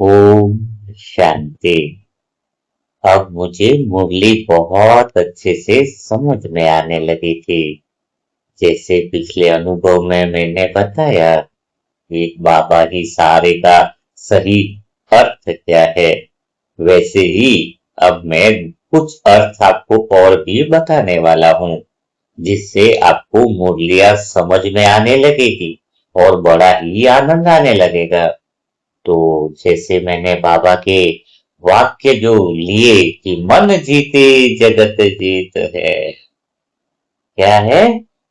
ओम शांति। अब मुझे मुरली बहुत अच्छे से समझ में आने लगी थी। जैसे पिछले अनुभव में मैंने बताया, एक बाबा ही सारे का सही अर्थ क्या है, वैसे ही अब मैं कुछ अर्थ आपको और भी बताने वाला हूँ, जिससे आपको मुरलियाँ समझ में आने लगेगी और बड़ा ही आनंद आने लगेगा। तो जैसे मैंने बाबा के वाक्य जो लिए कि मन जीते जगत जीत है, क्या है?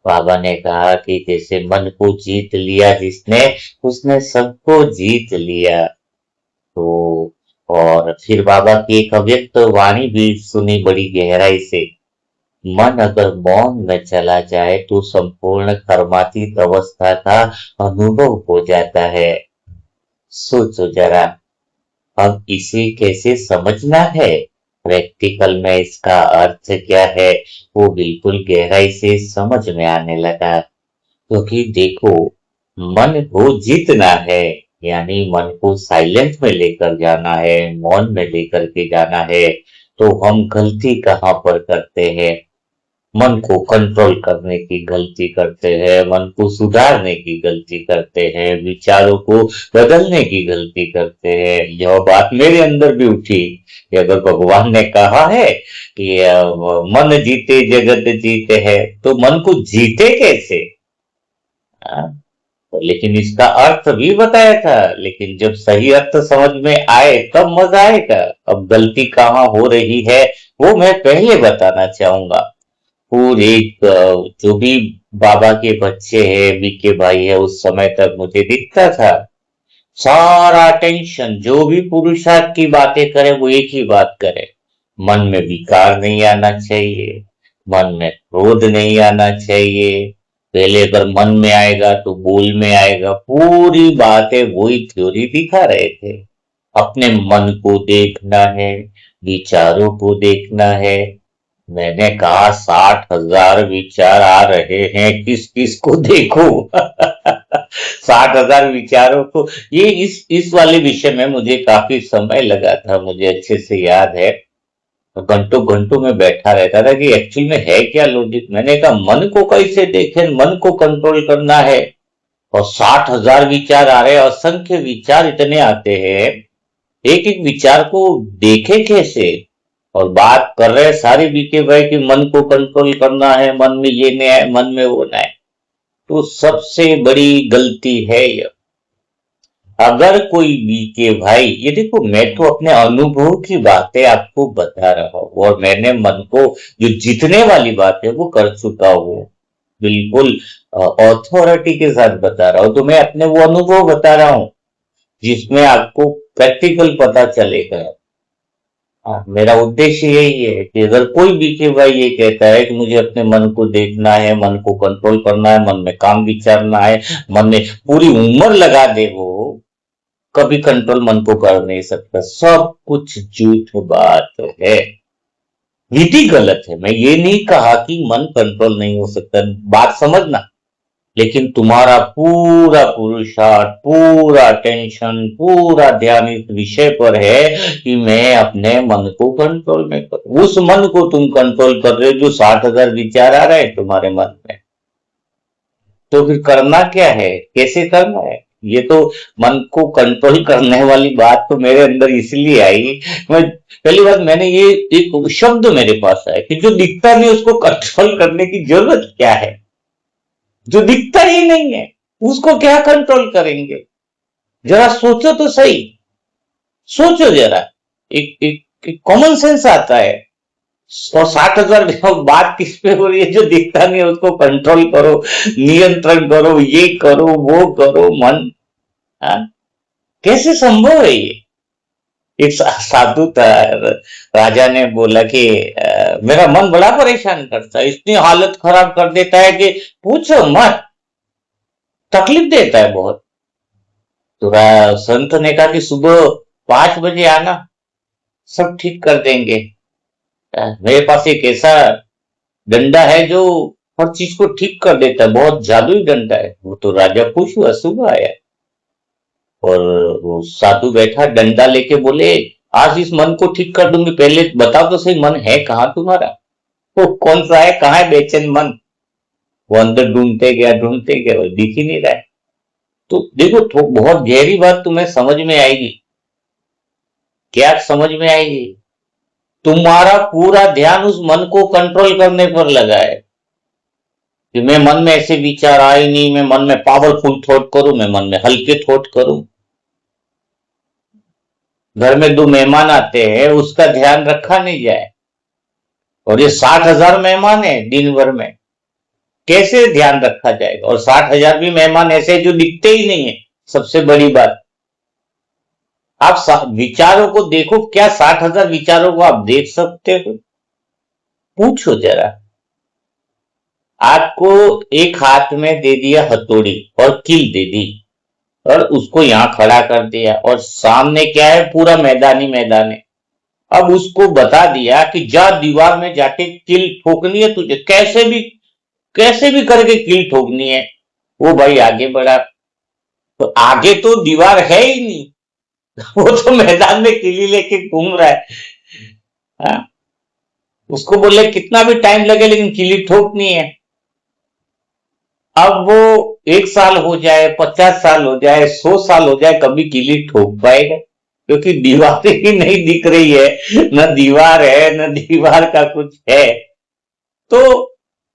बाबा ने कहा कि जैसे मन को जीत लिया जिसने, उसने सबको जीत लिया। तो और फिर बाबा की एक अव्यक्त वाणी भी सुनी बड़ी गहराई से। मन अगर मौन में चला जाए तो संपूर्ण कर्मातीत अवस्था का अनुभव हो जाता है। सोचो जरा, अब इसे कैसे समझना है, प्रैक्टिकल में इसका अर्थ क्या है, वो बिल्कुल गहराई से समझ में आने लगा। क्योंकि देखो, मन को जीतना है, यानी मन को साइलेंट में लेकर जाना है, मौन में लेकर के जाना है। तो हम गलती कहाँ पर करते हैं? मन को कंट्रोल करने की गलती करते हैं, मन को सुधारने की गलती करते हैं, विचारों को बदलने की गलती करते हैं। यह बात मेरे अंदर भी उठी कि अगर भगवान ने कहा है कि मन जीते जगत जीते है, तो मन को जीते कैसे? हाँ, तो लेकिन इसका अर्थ भी बताया था, लेकिन जब सही अर्थ समझ में आए तब मजा आएगा। अब गलती कहाँ हो रही है, वो मैं पहले बताना चाहूंगा। पूरे जो भी बाबा के बच्चे हैं, बीके भाई है, उस समय तक मुझे दिखता था सारा टेंशन, जो भी पुरुषार्थ की बातें करे वो एक ही बात करे, मन में विकार नहीं आना चाहिए, मन में क्रोध नहीं आना चाहिए। पहले अगर मन में आएगा तो बोल में आएगा, पूरी बातें वही थ्योरी दिखा रहे थे। अपने मन को देखना है, विचारों को देखना है। मैंने कहा 60,000 विचार आ रहे हैं, किस किस को देखो। 60,000 विचारों को, ये इस वाले विषय में मुझे काफी समय लगा था, मुझे अच्छे से याद है। घंटों घंटों में बैठा रहता था कि एक्चुअल में है क्या लॉजिक। मैंने कहा मन को कैसे देखें, मन को कंट्रोल करना है। और 60,000 विचार आ रहे हैं, असंख्य विचार इतने आते हैं, एक एक विचार को देखे कैसे? और बात कर रहे हैं सारे बीके भाई कि मन को कंट्रोल करना है, मन में ये नहीं है, मन में वो नहीं है। तो सबसे बड़ी गलती है ये। अगर कोई बीके भाई, ये देखो, मैं तो अपने अनुभव की बातें आपको बता रहा हूं, और मैंने मन को जो जीतने वाली बात है वो कर चुका हूं, बिल्कुल अथॉरिटी के साथ बता रहा हूं। तो मैं अपने वो अनुभव बता रहा हूं जिसमें आपको प्रैक्टिकल पता चलेगा। हाँ, मेरा उद्देश्य यही है कि अगर कोई भी के भाई ये कहता है कि मुझे अपने मन को देखना है, मन को कंट्रोल करना है, मन में काम विचारना है, मन में पूरी उम्र लगा दे, वो कभी कंट्रोल मन को कर नहीं सकता। सब कुछ झूठ बात है, विधि गलत है। मैं ये नहीं कहा कि मन कंट्रोल नहीं हो सकता, बात समझना। लेकिन तुम्हारा पूरा पुरुषार्थ, पूरा टेंशन, पूरा ध्यान इस विषय पर है कि मैं अपने मन को कंट्रोल में करूं। उस मन को तुम कंट्रोल कर रहे हो जो 60,000 विचार आ रहे हैं तुम्हारे मन में। तो फिर करना क्या है, कैसे करना है? ये तो मन को कंट्रोल करने वाली बात तो मेरे अंदर इसलिए आई। मैं पहली बार मैंने ये एक शब्द मेरे पास आया कि जो दिखता नहीं उसको कंट्रोल करने की जरूरत क्या है? जो दिखता ही नहीं है उसको क्या कंट्रोल करेंगे? जरा सोचो तो सही, सोचो जरा। एक कॉमन सेंस आता है। और 60,000 बात किस पे हो रही है? जो दिखता नहीं है उसको कंट्रोल करो, नियंत्रण करो, ये करो, वो करो, मन। हाँ? कैसे संभव है ये? एक साधु था, राजा ने बोला कि मेरा मन बड़ा परेशान करता है, इतनी हालत खराब कर देता है कि पूछो मत, तकलीफ देता है बहुत। तो संत ने कहा कि सुबह 5 बजे आना, सब ठीक कर देंगे। मेरे पास एक ऐसा डंडा है जो हर चीज को ठीक कर देता है, बहुत जादुई डंडा है। वो तो राजा खुश हुआ, सुबह आया। और वो साधु बैठा डंडा लेके बोले, आज इस मन को ठीक कर दूंगी, पहले बताओ तो सही मन है कहाँ तुम्हारा, वो कौन सा है, कहाँ है बेचैन मन। वो अंदर ढूंढते गया और दिख ही नहीं रहा है। तो देखो तो बहुत गहरी बात तुम्हें समझ में आएगी। क्या समझ में आएगी? तुम्हारा पूरा ध्यान उस मन को कंट्रोल करने पर लगा है कि मैं मन में ऐसे विचार आए नहीं, मैं मन में पावरफुल थॉट करूं, मैं मन में हल्के थॉट करूं। घर में दो मेहमान आते हैं, उसका ध्यान रखा नहीं जाए, और ये 60,000 मेहमान है दिन भर में, कैसे ध्यान रखा जाएगा? और 60,000 भी मेहमान ऐसे हैं जो दिखते ही नहीं है। सबसे बड़ी बात, आप विचारों को देखो, क्या 60,000 विचारों को आप देख सकते हो? पूछो जरा। आपको एक हाथ में दे दिया हथौड़ी और कील दे दी, और उसको यहां खड़ा कर दिया, और सामने क्या है, पूरा मैदानी मैदान है। अब उसको बता दिया कि जा दीवार में जाके कील ठोकनी है तुझे, कैसे भी करके कील ठोकनी है। वो भाई आगे बढ़ा, तो आगे तो दीवार है ही नहीं, वो तो मैदान में किली लेके घूम रहा है। हाँ? उसको बोले कितना भी टाइम लगे लेकिन किली ठोकनी है। अब वो 1 साल हो जाए, 50 साल हो जाए, 100 साल हो जाए, कभी किली ठोक पाएगा? क्योंकि दीवार ही नहीं दिख रही है, न दीवार है न दीवार का कुछ है, तो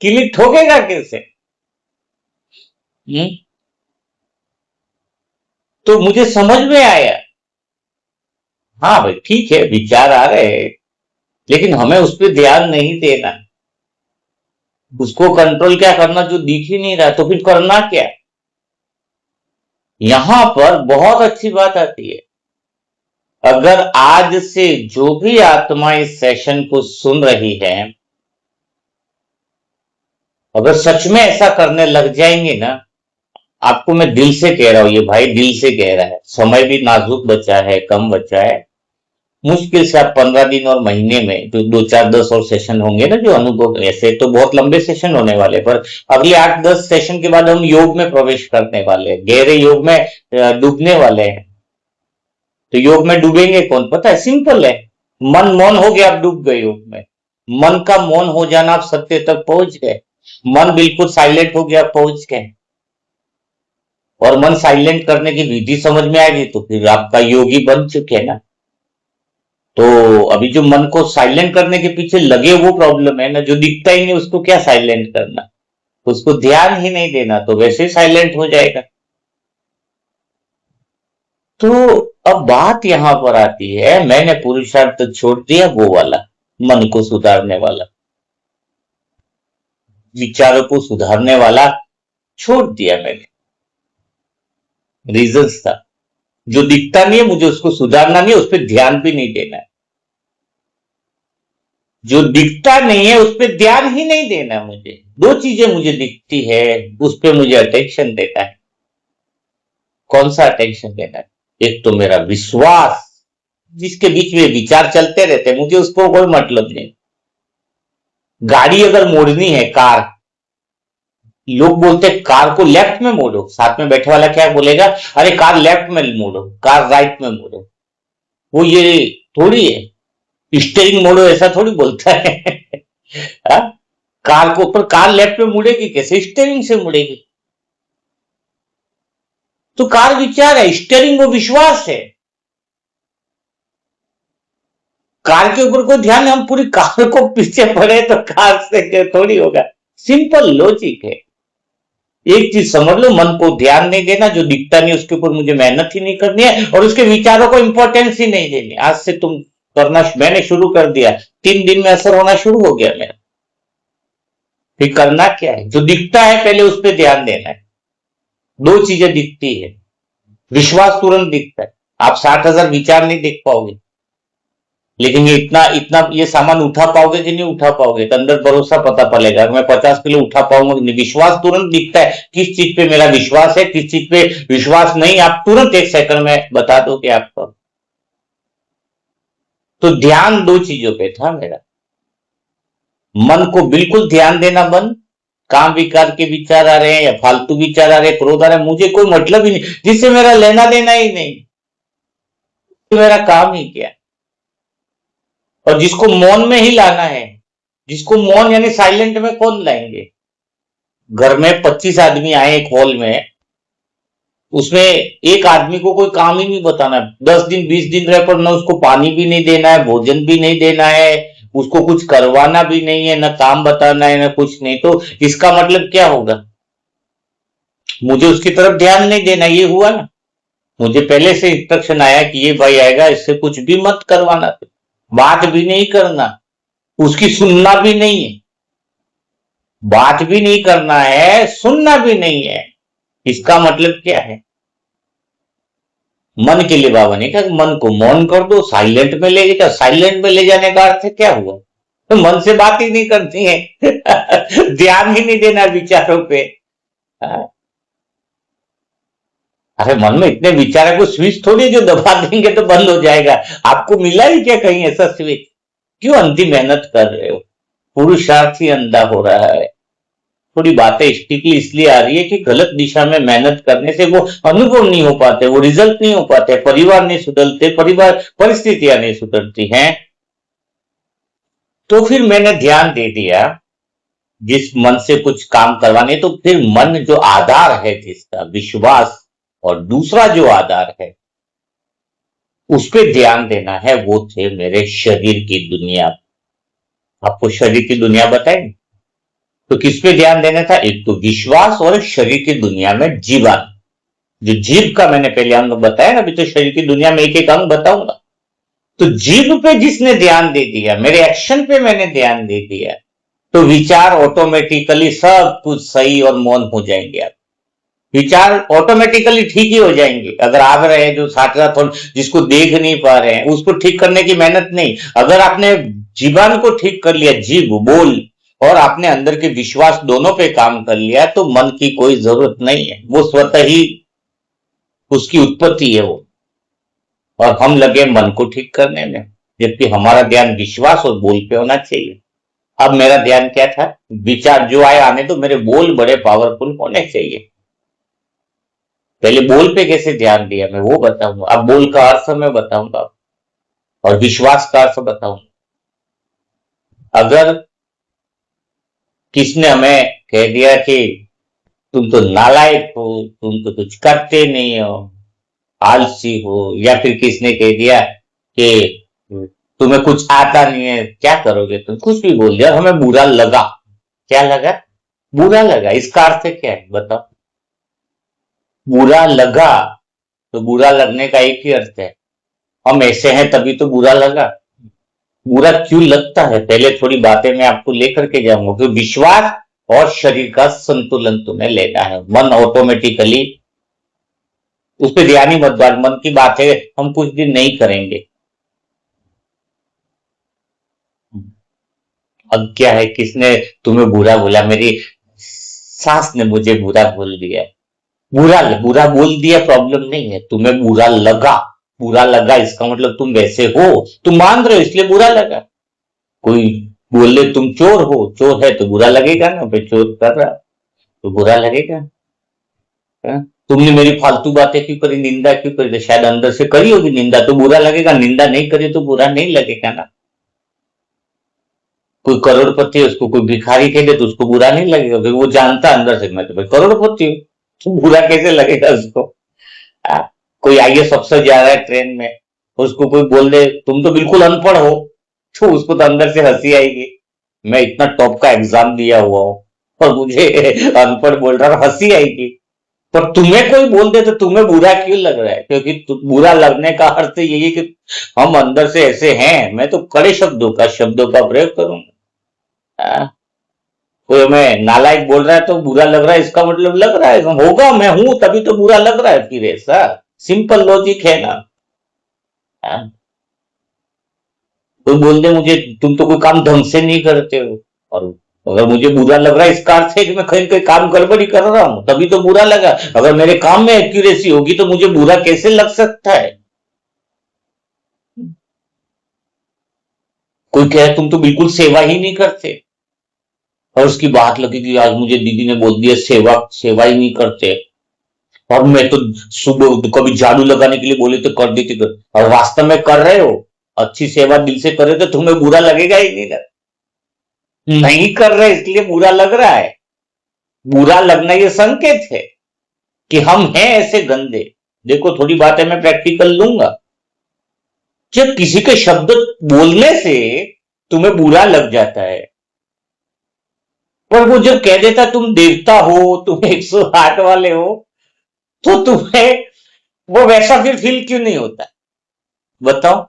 किली ठोकेगा कैसे? हम्म? तो मुझे समझ में आया। हाँ भाई ठीक है, विचार आ रहे हैं, लेकिन हमें उस पर ध्यान नहीं देना, उसको कंट्रोल क्या करना जो दिख ही नहीं रहा, तो फिर करना क्या? यहां पर बहुत अच्छी बात आती है। अगर आज से जो भी आत्मा इस सेशन को सुन रही है, अगर सच में ऐसा करने लग जाएंगे ना, आपको मैं दिल से कह रहा हूं, ये भाई दिल से कह रहा है, समय भी नाजुक बचा है, कम बचा है, मुश्किल से आप 15 दिन और महीने में जो 2 4 10 और सेशन होंगे ना, जो अनुभव, ऐसे तो बहुत लंबे सेशन होने वाले, पर अगले 8 10 सेशन के बाद हम योग में प्रवेश करने वाले हैं, गहरे योग में डूबने वाले हैं। तो योग में डूबेंगे कौन पता है? सिंपल है, मन मौन हो गया, आप डूब गए योग में। मन का मौन हो जाना, आप सत्य तक पहुंच गए। मन बिल्कुल साइलेंट हो गया, पहुंच गए। और मन साइलेंट करने की विधि समझ में आएगी तो फिर आपका योगी बन चुके ना। तो अभी जो मन को साइलेंट करने के पीछे लगे वो प्रॉब्लम है ना, जो दिखता ही नहीं उसको क्या साइलेंट करना, उसको ध्यान ही नहीं देना, तो वैसे ही साइलेंट हो जाएगा। तो अब बात यहां पर आती है, मैंने पुरुषार्थ छोड़ दिया वो वाला, मन को सुधारने वाला, विचारों को सुधारने वाला छोड़ दिया मैंने। रीजंस था, जो दिखता नहीं है मुझे उसको सुधारना नहीं है, उस पर ध्यान भी नहीं देना है। जो दिखता नहीं है उस पर ध्यान ही नहीं देना मुझे। दो चीजें मुझे दिखती है, उस पर मुझे अटेंशन देना है। कौन सा अटेंशन देना है? एक तो मेरा विश्वास, जिसके बीच में विचार चलते रहते हैं, मुझे उसको कोई मतलब नहीं। गाड़ी अगर मोड़नी है, कार, लोग बोलते हैं कार को लेफ्ट में मोड़ो, साथ में बैठे वाला क्या बोलेगा, अरे कार लेफ्ट में मोड़ो, कार राइट में मोड़ो। वो ये थोड़ी है, स्टेयरिंग मोड़ो ऐसा थोड़ी बोलता है। हा? कार को ऊपर, कार लेफ्ट में मुड़ेगी कैसे? स्टेयरिंग से मुड़ेगी। तो कार विचार है, स्टेयरिंग वो विश्वास है। कार के ऊपर कोई ध्यान है, हम पूरी कार को पीछे पड़े तो कार से थोड़ी होगा। सिंपल लॉजिक है। एक चीज समझ लो, मन को ध्यान नहीं देना, जो दिखता नहीं उसके ऊपर मुझे मेहनत ही नहीं करनी है, और उसके विचारों को इंपॉर्टेंस ही नहीं देनी। आज से तुम करना, मैंने शुरू कर दिया, 3 दिन में असर होना शुरू हो गया मेरा। फिर करना क्या है? जो दिखता है पहले उस पर ध्यान देना है। दो चीजें दिखती है, विश्वास तुरंत दिखता है, आप 60,000 विचार नहीं देख पाओगे, लेकिन ये इतना इतना ये सामान उठा पाओगे कि नहीं उठा पाओगे, तो अंदर भरोसा पता पड़ेगा, मैं 50 किलो उठा पाऊंगा कि नहीं। विश्वास तुरंत दिखता है, किस चीज पे मेरा विश्वास है, किस चीज पे विश्वास नहीं, आप तुरंत 1 सेकंड में बता दो कि आपको। तो ध्यान दो चीजों पे था मेरा, मन को बिल्कुल ध्यान देना बंद काम विकार के विचार आ रहे हैं या फालतू विचार आ रहे हैं, क्रोध आ रहा है, मुझे कोई मतलब ही नहीं, जिससे मेरा लेना देना ही नहीं, तो मेरा काम ही क्या। और जिसको मौन में ही लाना है, जिसको मौन यानी साइलेंट में कौन लाएंगे। घर में 25 आदमी आए एक हॉल में, उसमें एक आदमी को कोई काम ही नहीं बताना है, 10 दिन 20 दिन रहे पर न उसको पानी भी नहीं देना है, भोजन भी नहीं देना है, उसको कुछ करवाना भी नहीं है, न काम बताना है, न कुछ नहीं, तो इसका मतलब क्या होगा, मुझे उसकी तरफ ध्यान नहीं देना, ये हुआ ना। मुझे पहले से इंस्ट्रक्शन आया कि ये भाई आएगा, इससे कुछ भी मत करवाना, बात भी नहीं करना, उसकी सुनना भी नहीं है, बात भी नहीं करना है, सुनना भी नहीं है। इसका मतलब क्या है, मन के लिए बाबा ने कहा मन को मौन कर दो, साइलेंट में ले जाओ। साइलेंट में ले जाने का अर्थ क्या हुआ, तो मन से बात ही नहीं करती है ध्यान ही नहीं देना विचारों पे। अरे मन में इतने विचार है, कोई स्विच थोड़ी जो दबा देंगे तो बंद हो जाएगा। आपको मिला ही क्या कहीं ऐसा स्विच, क्यों अंधी मेहनत कर रहे हो, पुरुषार्थ ही अंधा हो रहा है। थोड़ी बातें स्टिकली इसलिए आ रही है कि गलत दिशा में मेहनत करने से वो अनुभव नहीं हो पाते, वो रिजल्ट नहीं हो पाते, परिवार नहीं सुधरते, परिवार परिस्थितियां नहीं सुधरती हैं। तो फिर मैंने ध्यान दे दिया जिस मन से कुछ काम करवाने, तो फिर मन जो आधार है जिसका विश्वास, और दूसरा जो आधार है उस पर ध्यान देना है, वो थे मेरे शरीर की दुनिया। आपको शरीर की दुनिया बताएं तो किस पे ध्यान देना था, एक तो विश्वास और शरीर की दुनिया में जीवन। जो जीव का मैंने पहले अंग बताया ना, अभी तो शरीर की दुनिया में एक एक अंग बताऊंगा। तो जीव पे जिसने ध्यान दे दिया, मेरे एक्शन पे मैंने ध्यान दे दिया, तो विचार ऑटोमेटिकली सब कुछ सही और मौन हो जाएंगे। आप विचार ऑटोमेटिकली ठीक ही हो जाएंगे। अगर आप रहे जो साथ साथ जिसको देख नहीं पा रहे हैं, उसको ठीक करने की मेहनत नहीं, अगर आपने जीवन को ठीक कर लिया, जीव बोल और आपने अंदर के विश्वास दोनों पे काम कर लिया, तो मन की कोई जरूरत नहीं है, वो स्वतः ही उसकी उत्पत्ति है वो। और हम लगे मन को ठीक करने में, जबकि हमारा ध्यान विश्वास और बोल पे होना चाहिए। अब मेरा ध्यान क्या था, विचार जो आए आने तो, मेरे बोल बड़े पावरफुल होने चाहिए। पहले बोल पे कैसे ध्यान दिया मैं वो बताऊंगा, अब बोल का अर्थ मैं बताऊंगा और विश्वास का अर्थ बताऊंगा। अगर किसने हमें कह दिया कि तुम तो नालायक हो, तुम तो कुछ करते नहीं हो, आलसी हो, या फिर किसने कह दिया कि तुम्हें कुछ आता नहीं है, क्या करोगे तुम, कुछ भी बोल दिया, हमें बुरा लगा। क्या लगा, बुरा लगा। इसका अर्थ क्या है बताओ, बुरा लगा। तो बुरा लगने का एक ही अर्थ है, हम ऐसे हैं तभी तो बुरा लगा। बुरा क्यों लगता है, पहले थोड़ी बातें मैं आपको लेकर के जाऊंगा, क्योंकि विश्वास और शरीर का संतुलन तुम्हें लेना है। मन ऑटोमेटिकली उस पर ध्यान ही मत डाल, मन की बातें हम कुछ दिन नहीं करेंगे। अब क्या है, किसने तुम्हें बुरा बोला, मेरी सास ने मुझे बुरा बोल दिया, बुरा बुरा बोल दिया प्रॉब्लम नहीं है, तुम्हें बुरा लगा। बुरा लगा इसका मतलब तुम वैसे हो, तुम मान रहे हो इसलिए बुरा लगा। कोई बोले तुम चोर हो, चोर है तो बुरा लगेगा ना, भाई चोर कर रहा तो बुरा लगेगा। तुमने मेरी फालतू बातें क्यों करी, निंदा क्यों करी, तो शायद अंदर से करी होगी निंदा, तो बुरा लगेगा। निंदा नहीं करी तो बुरा नहीं लगेगा ना। कोई करोड़पति है, उसको कोई भिखारी कह दे तो उसको बुरा नहीं लगेगा, क्योंकि वो जानता अंदर से मैं तो भाई करोड़पति हूँ, तो बुरा कैसे लगेगा उसको। कोई आईएएस अफसर जा रहा है ट्रेन में, उसको कोई बोल दे तुम तो बिल्कुल अनपढ़ हो, तो उसको तो अंदर से हंसी आएगी। मैं इतना टॉप का एग्जाम दिया हुआ हूं और मुझे अनपढ़ बोल रहा, हंसी आएगी। पर तुम्हें कोई बोल दे तो तुम्हें बुरा क्यों लग रहा है, क्योंकि बुरा लगने का अर्थ यही है कि हम अंदर से ऐसे हैं। मैं तो कड़े शब्दों का प्रयोग करूंगा। कोई हमें नालायक बोल रहा है तो बुरा लग रहा है, इसका मतलब लग रहा है होगा मैं हूं तभी तो बुरा लग रहा है, फिर ऐसा सिंपल लॉजिक है ना। कोई बोल दे मुझे तुम तो कोई काम ढंग से नहीं करते हो, और अगर मुझे बुरा लग रहा है इसका अर्थ है कि मैं कहीं कहीं काम गड़बड़ी कर रहा हूं, तभी तो बुरा लगा। अगर मेरे काम में एक्यूरेसी होगी तो मुझे बुरा कैसे लग सकता है। कोई कहे तुम तो बिल्कुल सेवा ही नहीं करते, और उसकी बात लगी कि आज मुझे दीदी ने बोल दिया सेवा सेवा ही नहीं करते, और मैं तो सुबह कभी झाड़ू लगाने के लिए बोले तो कर देती कर, और वास्तव में कर रहे हो, अच्छी सेवा दिल से करे तो तुम्हें बुरा लगेगा ही नहीं ना। नहीं कर रहे इसलिए बुरा लग रहा है। बुरा लगना ये संकेत है कि हम हैं ऐसे गंदे। देखो थोड़ी बात है, मैं प्रैक्टिकल लूंगा। जब किसी के शब्द बोलने से तुम्हें बुरा लग जाता है, पर वो जब कह देता तुम देवता हो, तुम 108 वाले हो, तो तुम्हें वो वैसा फिर फील क्यों नहीं होता? बताओ।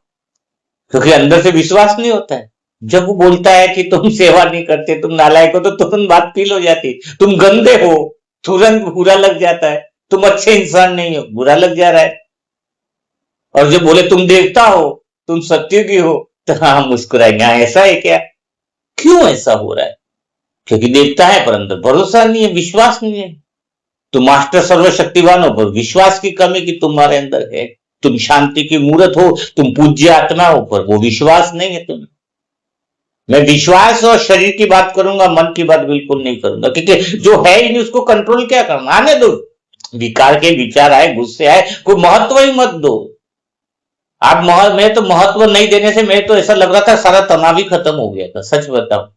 क्योंकि अंदर से विश्वास नहीं होता है। जब वो बोलता है कि तुम सेवा नहीं करते, तुम नालायक हो, तो तुरंत बात फील हो जाती, तुम गंदे हो, तुरंत बुरा लग जाता है, तुम अच्छे इंसान नहीं हो, बुरा लग जा रहा है। और जब बोले तुम देवता हो, तुम सत्युगी हो, तो हाँ मुस्कुराएंगे, हाँ ऐसा है क्या? क्यों ऐसा हो रहा है? क्योंकि देवता है पर अंदर भरोसा नहीं है, विश्वास नहीं है। तुम मास्टर सर्वशक्तिवान हो पर विश्वास की कमी कि तुम्हारे अंदर है। तुम शांति की मूर्त हो, तुम पूज्य आत्मा हो, पर वो विश्वास नहीं है तुम्हें। मैं विश्वास और शरीर की बात करूंगा, मन की बात बिल्कुल नहीं करूंगा, क्योंकि जो है ही नहीं उसको कंट्रोल क्या करना, आने दो। विकार के विचार आए, गुस्से आए, कोई महत्व ही मत दो। आप मैं तो महत्व नहीं देने से मेरे तो ऐसा लग रहा था सारा तनाव ही खत्म हो गया था, सच बताओ।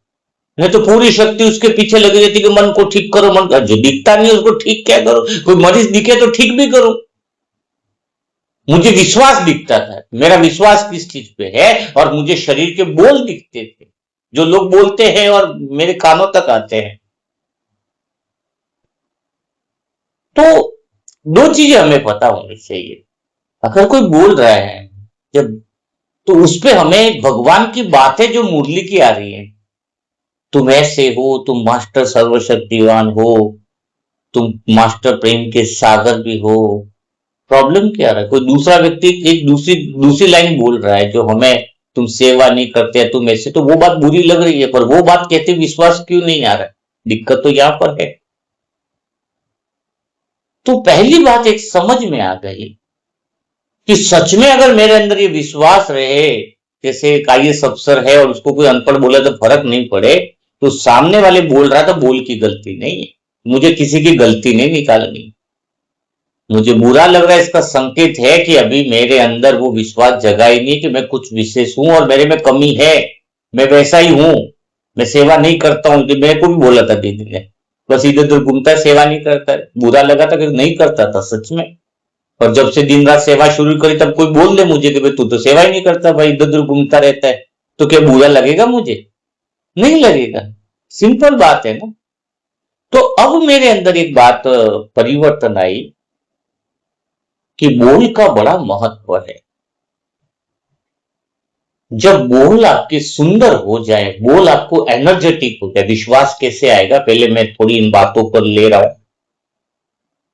नहीं तो पूरी शक्ति उसके पीछे लगी रहती कि मन को ठीक करो, मन का जो दिखता नहीं उसको ठीक क्या करो, कोई मरीज दिखे तो ठीक भी करो। मुझे विश्वास दिखता था, मेरा विश्वास किस चीज पे है, और मुझे शरीर के बोल दिखते थे जो लोग बोलते हैं और मेरे कानों तक आते हैं। तो दो चीजें हमें पता होनी चाहिए। अगर कोई बोल रहा है जब, तो उस पे हमें भगवान की बातें जो मुरली की आ रही है, तुम ऐसे हो, तुम मास्टर सर्वशक्तिवान हो, तुम मास्टर प्रेम के सागर भी हो, प्रॉब्लम क्या रहा है? कोई दूसरा व्यक्ति एक दूसरी दूसरी लाइन बोल रहा है जो हमें, तुम सेवा नहीं करते, तुम ऐसे, तो वो बात बुरी लग रही है, पर वो बात कहते विश्वास क्यों नहीं आ रहा है? दिक्कत तो यहां पर है। तो पहली बात एक समझ में आ गई कि सच में अगर मेरे अंदर ये विश्वास रहे, जैसे एक आईएएस अफसर है और उसको कोई अनपढ़ बोले तो फर्क नहीं पड़े, तो सामने वाले बोल रहा था, बोल की गलती नहीं है, मुझे किसी की गलती नहीं निकालनी। मुझे बुरा लग रहा है, इसका संकेत है कि अभी मेरे अंदर वो विश्वास जगा ही नहीं कि मैं कुछ विशेष हूं और मेरे में कमी है, मैं वैसा ही हूं, मैं सेवा नहीं करता हूं। मेरे को भी बोला था दीदी ने, बस इधर उधर घूमता है, सेवा नहीं करता है। बुरा लगा था कि नहीं करता था सच में। और जब से दिन रात सेवा शुरू करी, तब कोई बोल दे मुझे कि भाई तू तो सेवा ही नहीं करता, भाई इधर उधर घूमता रहता है, तो क्या बुरा लगेगा? मुझे नहीं लगेगा। सिंपल बात है ना। तो अब मेरे अंदर एक बात परिवर्तन आई कि बोल का बड़ा महत्व है। जब बोल आपके सुंदर हो जाए, बोल आपको एनर्जेटिक हो जाए, विश्वास कैसे आएगा? पहले मैं थोड़ी इन बातों पर ले रहा हूं।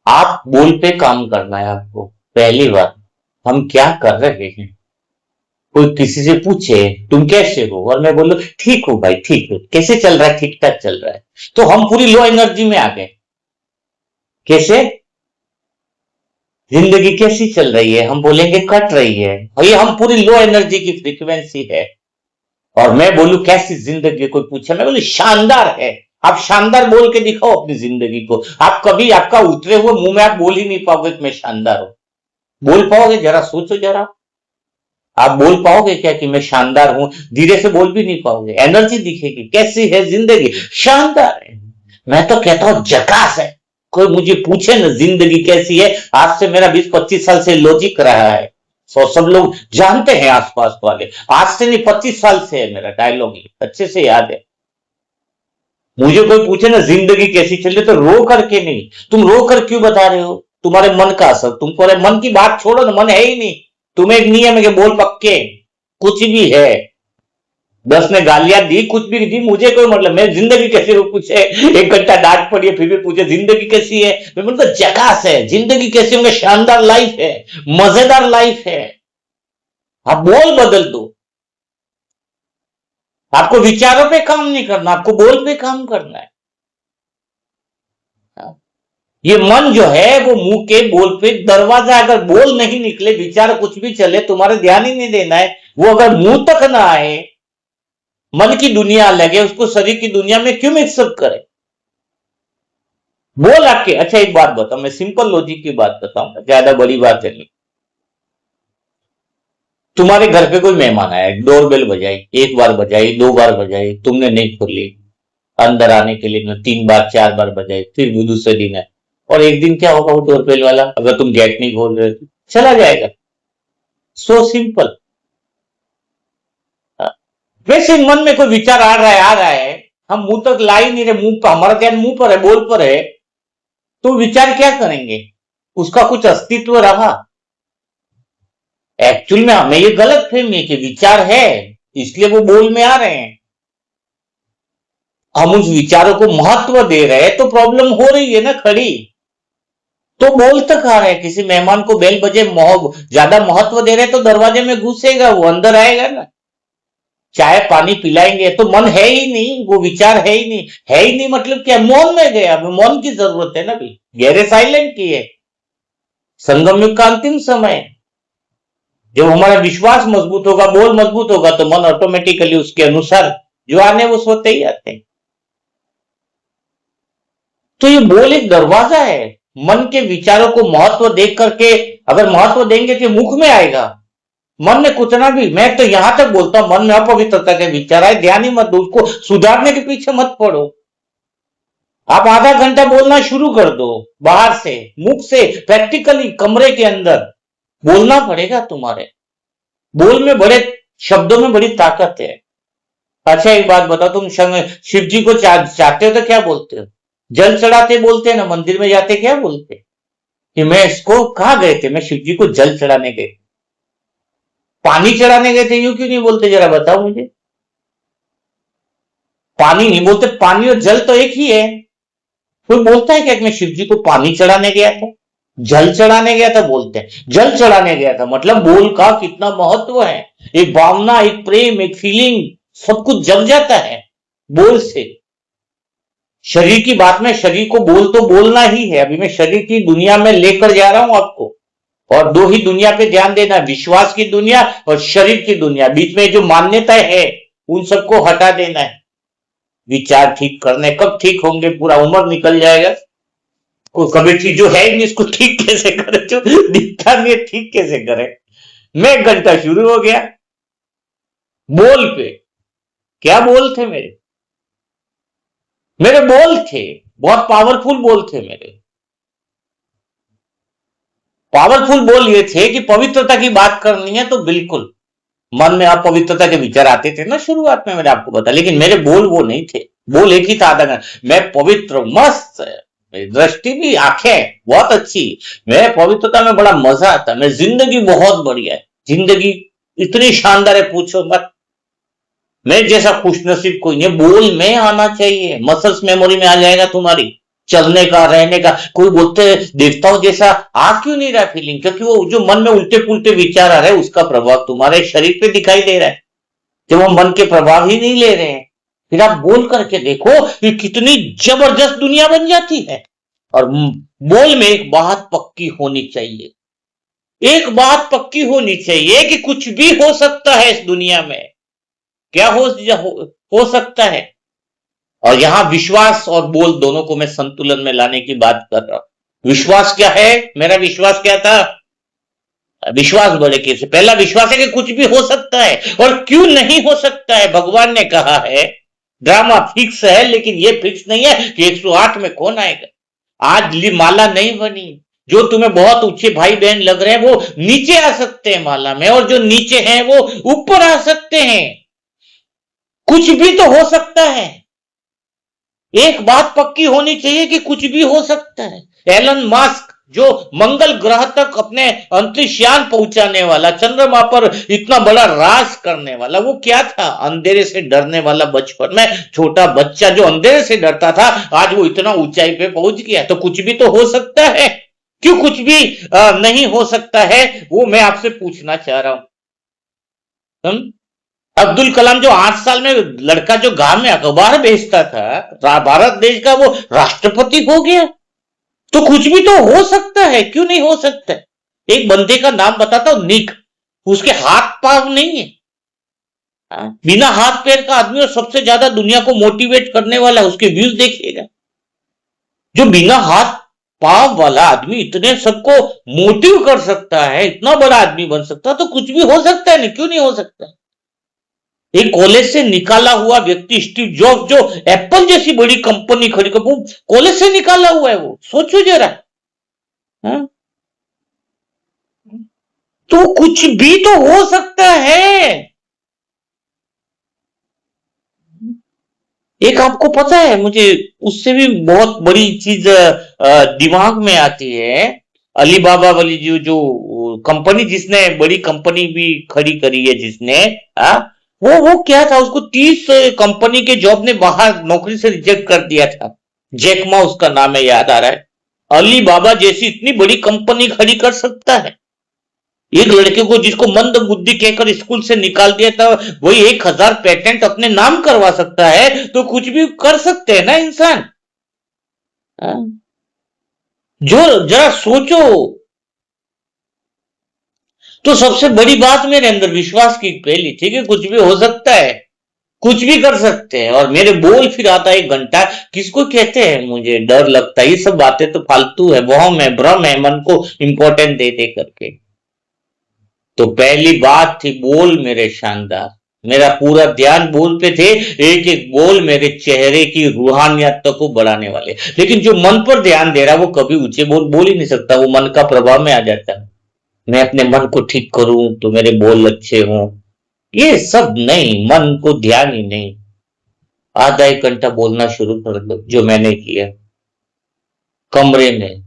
आप बोल पे काम करना है आपको। पहली बात, हम क्या कर रहे हैं? कोई किसी से पूछे तुम कैसे हो, और मैं बोलूं ठीक हूं भाई, ठीक हूं, कैसे चल रहा है? ठीक ठाक चल रहा है, तो हम पूरी लो एनर्जी में आ गए। कैसे? जिंदगी कैसी चल रही है? हम बोलेंगे कट रही है, और ये हम पूरी लो एनर्जी की फ्रीक्वेंसी है। और मैं बोलूं कैसी जिंदगी, कोई पूछे, मैं बोलूं शानदार है। आप शानदार बोल के दिखाओ अपनी जिंदगी को। आप कभी आपका उतरे हुए मुंह में आप बोल ही नहीं पाओगे कि मैं शानदार हूं। बोल पाओगे? जरा सोचो जरा, आप बोल पाओगे क्या कि मैं शानदार हूं? धीरे से बोल भी नहीं पाओगे, एनर्जी दिखेगी। कैसी है जिंदगी? शानदार है। मैं तो कहता हूं झकास है। कोई मुझे पूछे ना जिंदगी कैसी है, आज से मेरा 20-25 साल से लॉजिक रहा है, सो सब लोग जानते हैं आसपास वाले, आज से नहीं 25 साल से है मेरा डायलॉग, अच्छे से याद है। मुझे कोई पूछे ना जिंदगी कैसी चल रही, तो रो करके नहीं। तुम रो कर क्यों बता रहे हो? तुम्हारे मन का असर, तुमको मन की बात छोड़ो ना, मन है ही नहीं। तुम्हें एक नियम है कि बोल पक्के, कुछ भी है, 10 ने गालियां दी, कुछ भी दी, मुझे कोई मतलब, मैं जिंदगी कैसी हो पूछे, 1 घंटा डांट पड़ी है फिर भी पूछे जिंदगी कैसी है, मैं बोलता झकास है। जिंदगी कैसी होंगे? शानदार लाइफ है, मजेदार लाइफ है। आप बोल बदल दो। आपको विचारों पे काम नहीं करना, आपको बोल पे काम करना है। ये मन जो है वो मुंह के बोल पे दरवाजा, अगर बोल नहीं निकले, विचार कुछ भी चले, तुम्हारे ध्यान ही नहीं देना है, वो अगर मुंह तक ना आए, मन की दुनिया अलग है, उसको शरीर की दुनिया में क्यों मिक्सअप करे? बोल आके, अच्छा एक बात बताओ, मैं सिंपल लॉजिक की बात बताऊं, ज्यादा बड़ी बात है नहीं। तुम्हारे घर पे कोई मेहमान आया, डोरबेल बजाई, एक बार बजाई, दो बार बजाई, तुमने नहीं खोली, अंदर आने के लिए 3 बार 4 बार बजाई, फिर भी दूसरे दिन है, और एक दिन क्या होगा, वो डोरबेल वाला अगर तुम गेट नहीं खोल रहे तो चला जाएगा। So simple. वैसे मन में कोई विचार आ रहा है, हम मुंह तक ला ही नहीं रहे, मुंह पर, हमारा ध्यान मुंह पर है, बोल पर है, तो विचार क्या करेंगे? उसका कुछ अस्तित्व रहा? एक्चुअल में हमें ये गलत फहमी है कि विचार है, इसलिए वो बोल में आ रहे हैं। हम उस विचारों को महत्व दे रहे हैं तो प्रॉब्लम हो रही है ना खड़ी। तो बोल तक आ रहे हैं, किसी मेहमान को बेल बजे ज्यादा महत्व दे रहे हैं तो दरवाजे में घुसेगा, वो अंदर आएगा ना। चाय पानी पिलाएंगे तो मन है ही नहीं, वो विचार है ही नहीं, है ही नहीं मतलब क्या, मौन में गया, मौन की जरूरत है ना भाई, गहरे साइलेंट की है। संगम युग का अंतिम समय है। जब हमारा विश्वास मजबूत होगा, बोल मजबूत होगा, तो मन ऑटोमेटिकली उसके अनुसार जो आने वो सोते ही आते हैं। तो ये बोल एक दरवाजा है, मन के विचारों को महत्व देख करके, अगर महत्व देंगे तो मुख में आएगा। मन में कुछ ना भी, मैं तो यहां तक बोलता हूं, मन में अपवित्रता के विचार आए, ध्यान ही मत दो, उसको सुधारने के पीछे मत पड़ो। आप आधा घंटा बोलना शुरू कर दो, बाहर से, मुख से, प्रैक्टिकली कमरे के अंदर बोलना पड़ेगा तुम्हारे। बोल में बड़े, शब्दों में बड़ी ताकत है। अच्छा एक बात बताओ, तुम शिव जी को चाहते हो तो क्या बोलते हो? जल चढ़ाते बोलते हैं ना, मंदिर में जाते क्या बोलते हैं कि मैं इसको, कहा गए थे, मैं शिव जी को जल चढ़ाने गए, पानी चढ़ाने गए थे, यूं क्यों नहीं बोलते, जरा बताओ मुझे। पानी नहीं बोलते, पानी और जल तो एक ही है। कोई बोलता है क्या कि मैं शिव जी को पानी चढ़ाने गया था, जल चढ़ाने गया था? बोलते हैं जल चढ़ाने गया था, मतलब बोल का कितना महत्व है। एक भावना, एक प्रेम, एक फीलिंग, सब कुछ जग जाता है बोल से। शरीर की बात में, शरीर को बोल तो बोलना ही है। अभी मैं शरीर की दुनिया में लेकर जा रहा हूं आपको, और दो ही दुनिया पे ध्यान देना, विश्वास की दुनिया और शरीर की दुनिया। बीच में जो मान्यताएं है उन सबको हटा देना है। विचार ठीक करने, कब ठीक होंगे, पूरा उम्र निकल जाएगा। कोई कभी ठीक जो है ही नहीं, इसको ठीक कैसे करे, जो दिखता नहीं है ठीक कैसे करे। मैं 1 घंटा शुरू हो गया बोल पे। क्या बोल थे मेरे, मेरे बोल थे बहुत पावरफुल बोल थे मेरे। पावरफुल बोल ये थे कि पवित्रता की बात करनी है तो बिल्कुल, मन में अपवित्रता के विचार आते थे ना शुरुआत में, मैंने आपको बताया, लेकिन मेरे बोल वो नहीं थे। बोल एक ही था, आधा घंटा मैं पवित्र, मस्त, मेरी दृष्टि भी, आंखें बहुत अच्छी, मैं पवित्रता में बड़ा मजा आता, मैं जिंदगी बहुत बढ़िया है, जिंदगी इतनी शानदार है पूछो मत, मैं जैसा खुशनसीब कोई नहीं। बोल में आना चाहिए, मसल्स मेमोरी में आ जाएगा तुम्हारी, चलने का, रहने का। कोई बोलते देवताओं जैसा आ क्यों नहीं रहा फीलिंग, क्योंकि वो जो मन में उल्टे पुल्टे विचार आ रहे हैं उसका प्रभाव तुम्हारे शरीर पे दिखाई दे रहा है, जब वो मन के प्रभाव ही नहीं ले रहे हैं। फिर आप बोल करके देखो कि कितनी जबरदस्त दुनिया बन जाती है। और बोल में एक बात पक्की होनी चाहिए, एक बात पक्की होनी चाहिए कि कुछ भी हो सकता है इस दुनिया में। क्या हो सकता है? और यहां विश्वास और बोल दोनों को मैं संतुलन में लाने की बात कर रहा हूं। विश्वास क्या है? मेरा विश्वास क्या था? विश्वास बड़े कैसे, पहला विश्वास है कि कुछ भी हो सकता है, और क्यों नहीं हो सकता है। भगवान ने कहा है ड्रामा फिक्स है, लेकिन यह फिक्स नहीं है कि 108 में कौन आएगा। आज माला नहीं बनी, जो तुम्हें बहुत ऊंचे भाई बहन लग रहे हैं वो नीचे आ सकते हैं माला में, और जो नीचे हैं वो ऊपर आ सकते हैं। कुछ भी तो हो सकता है। एक बात पक्की होनी चाहिए कि कुछ भी हो सकता है। एलन मस्क जो मंगल ग्रह तक अपने अंतरिक्षयान पहुंचाने वाला, चंद्रमा पर इतना बड़ा राज करने वाला, वो क्या था? अंधेरे से डरने वाला, बचपन में छोटा बच्चा जो अंधेरे से डरता था, आज वो इतना ऊंचाई पे पहुंच गया। तो कुछ भी तो हो सकता है। क्यों कुछ भी नहीं हो सकता है, वो मैं आपसे पूछना चाह रहा हूं। अब्दुल कलाम जो 8 साल में लड़का जो गांव में अखबार बेचता था, भारत देश का वो राष्ट्रपति हो गया। तो कुछ भी तो हो सकता है, क्यों नहीं हो सकता है? एक बंदे का नाम बताता हूं, निक, उसके हाथ पांव नहीं है, बिना हाथ पैर का आदमी और सबसे ज्यादा दुनिया को मोटिवेट करने वाला, उसके व्यूज देखिएगा। जो बिना हाथ पांव वाला आदमी इतने सबको मोटिव कर सकता है, इतना बड़ा आदमी बन सकता है, तो कुछ भी हो सकता है ना, क्यों नहीं हो सकता। एक कॉलेज से निकाला हुआ व्यक्ति स्टीव जॉब्स, जो एप्पल जैसी बड़ी कंपनी खड़ी कर, वो कॉलेज से निकाला हुआ है, वो सोचो जरा। हाँ? तो कुछ भी तो हो सकता है। एक आपको पता है, मुझे उससे भी बहुत बड़ी चीज दिमाग में आती है। अलीबाबा वाली जो कंपनी, जिसने बड़ी कंपनी भी खड़ी करी है, जिसने वो क्या था, उसको 30 कंपनी के जॉब ने बाहर नौकरी से रिजेक्ट कर दिया था। जैकमा उसका नाम है, याद आ रहा है। अलीबाबा जैसी इतनी बड़ी कंपनी खड़ी कर सकता है। एक लड़के को जिसको मंद बुद्धि कहकर स्कूल से निकाल दिया था, वही 1000 पेटेंट अपने नाम करवा सकता है, तो कुछ भी कर सकते हैं ना इंसान। जो जरा सोचो। तो सबसे बड़ी बात मेरे अंदर विश्वास की पहली, ठीक है, कुछ भी हो सकता है, कुछ भी कर सकते हैं। और मेरे बोल फिर आता है 1 घंटा, किसको कहते हैं, मुझे डर लगता है, ये सब बातें तो फालतू है, वहम है, भ्रम है, मन को इंपॉर्टेंट दे दे करके। तो पहली बात थी बोल मेरे शानदार, मेरा पूरा ध्यान बोल पे थे, एक एक बोल मेरे चेहरे की रूहानियत को बढ़ाने वाले। लेकिन जो मन पर ध्यान दे रहा है, वो कभी ऊंचे बोल ही नहीं सकता, वो मन का प्रभाव में आ जाता है। मैं अपने मन को ठीक करूं तो मेरे बोल अच्छे हों, ये सब नहीं, मन को ध्यान ही नहीं। आधा 1 घंटा बोलना शुरू कर दो, जो मैंने किया कमरे में।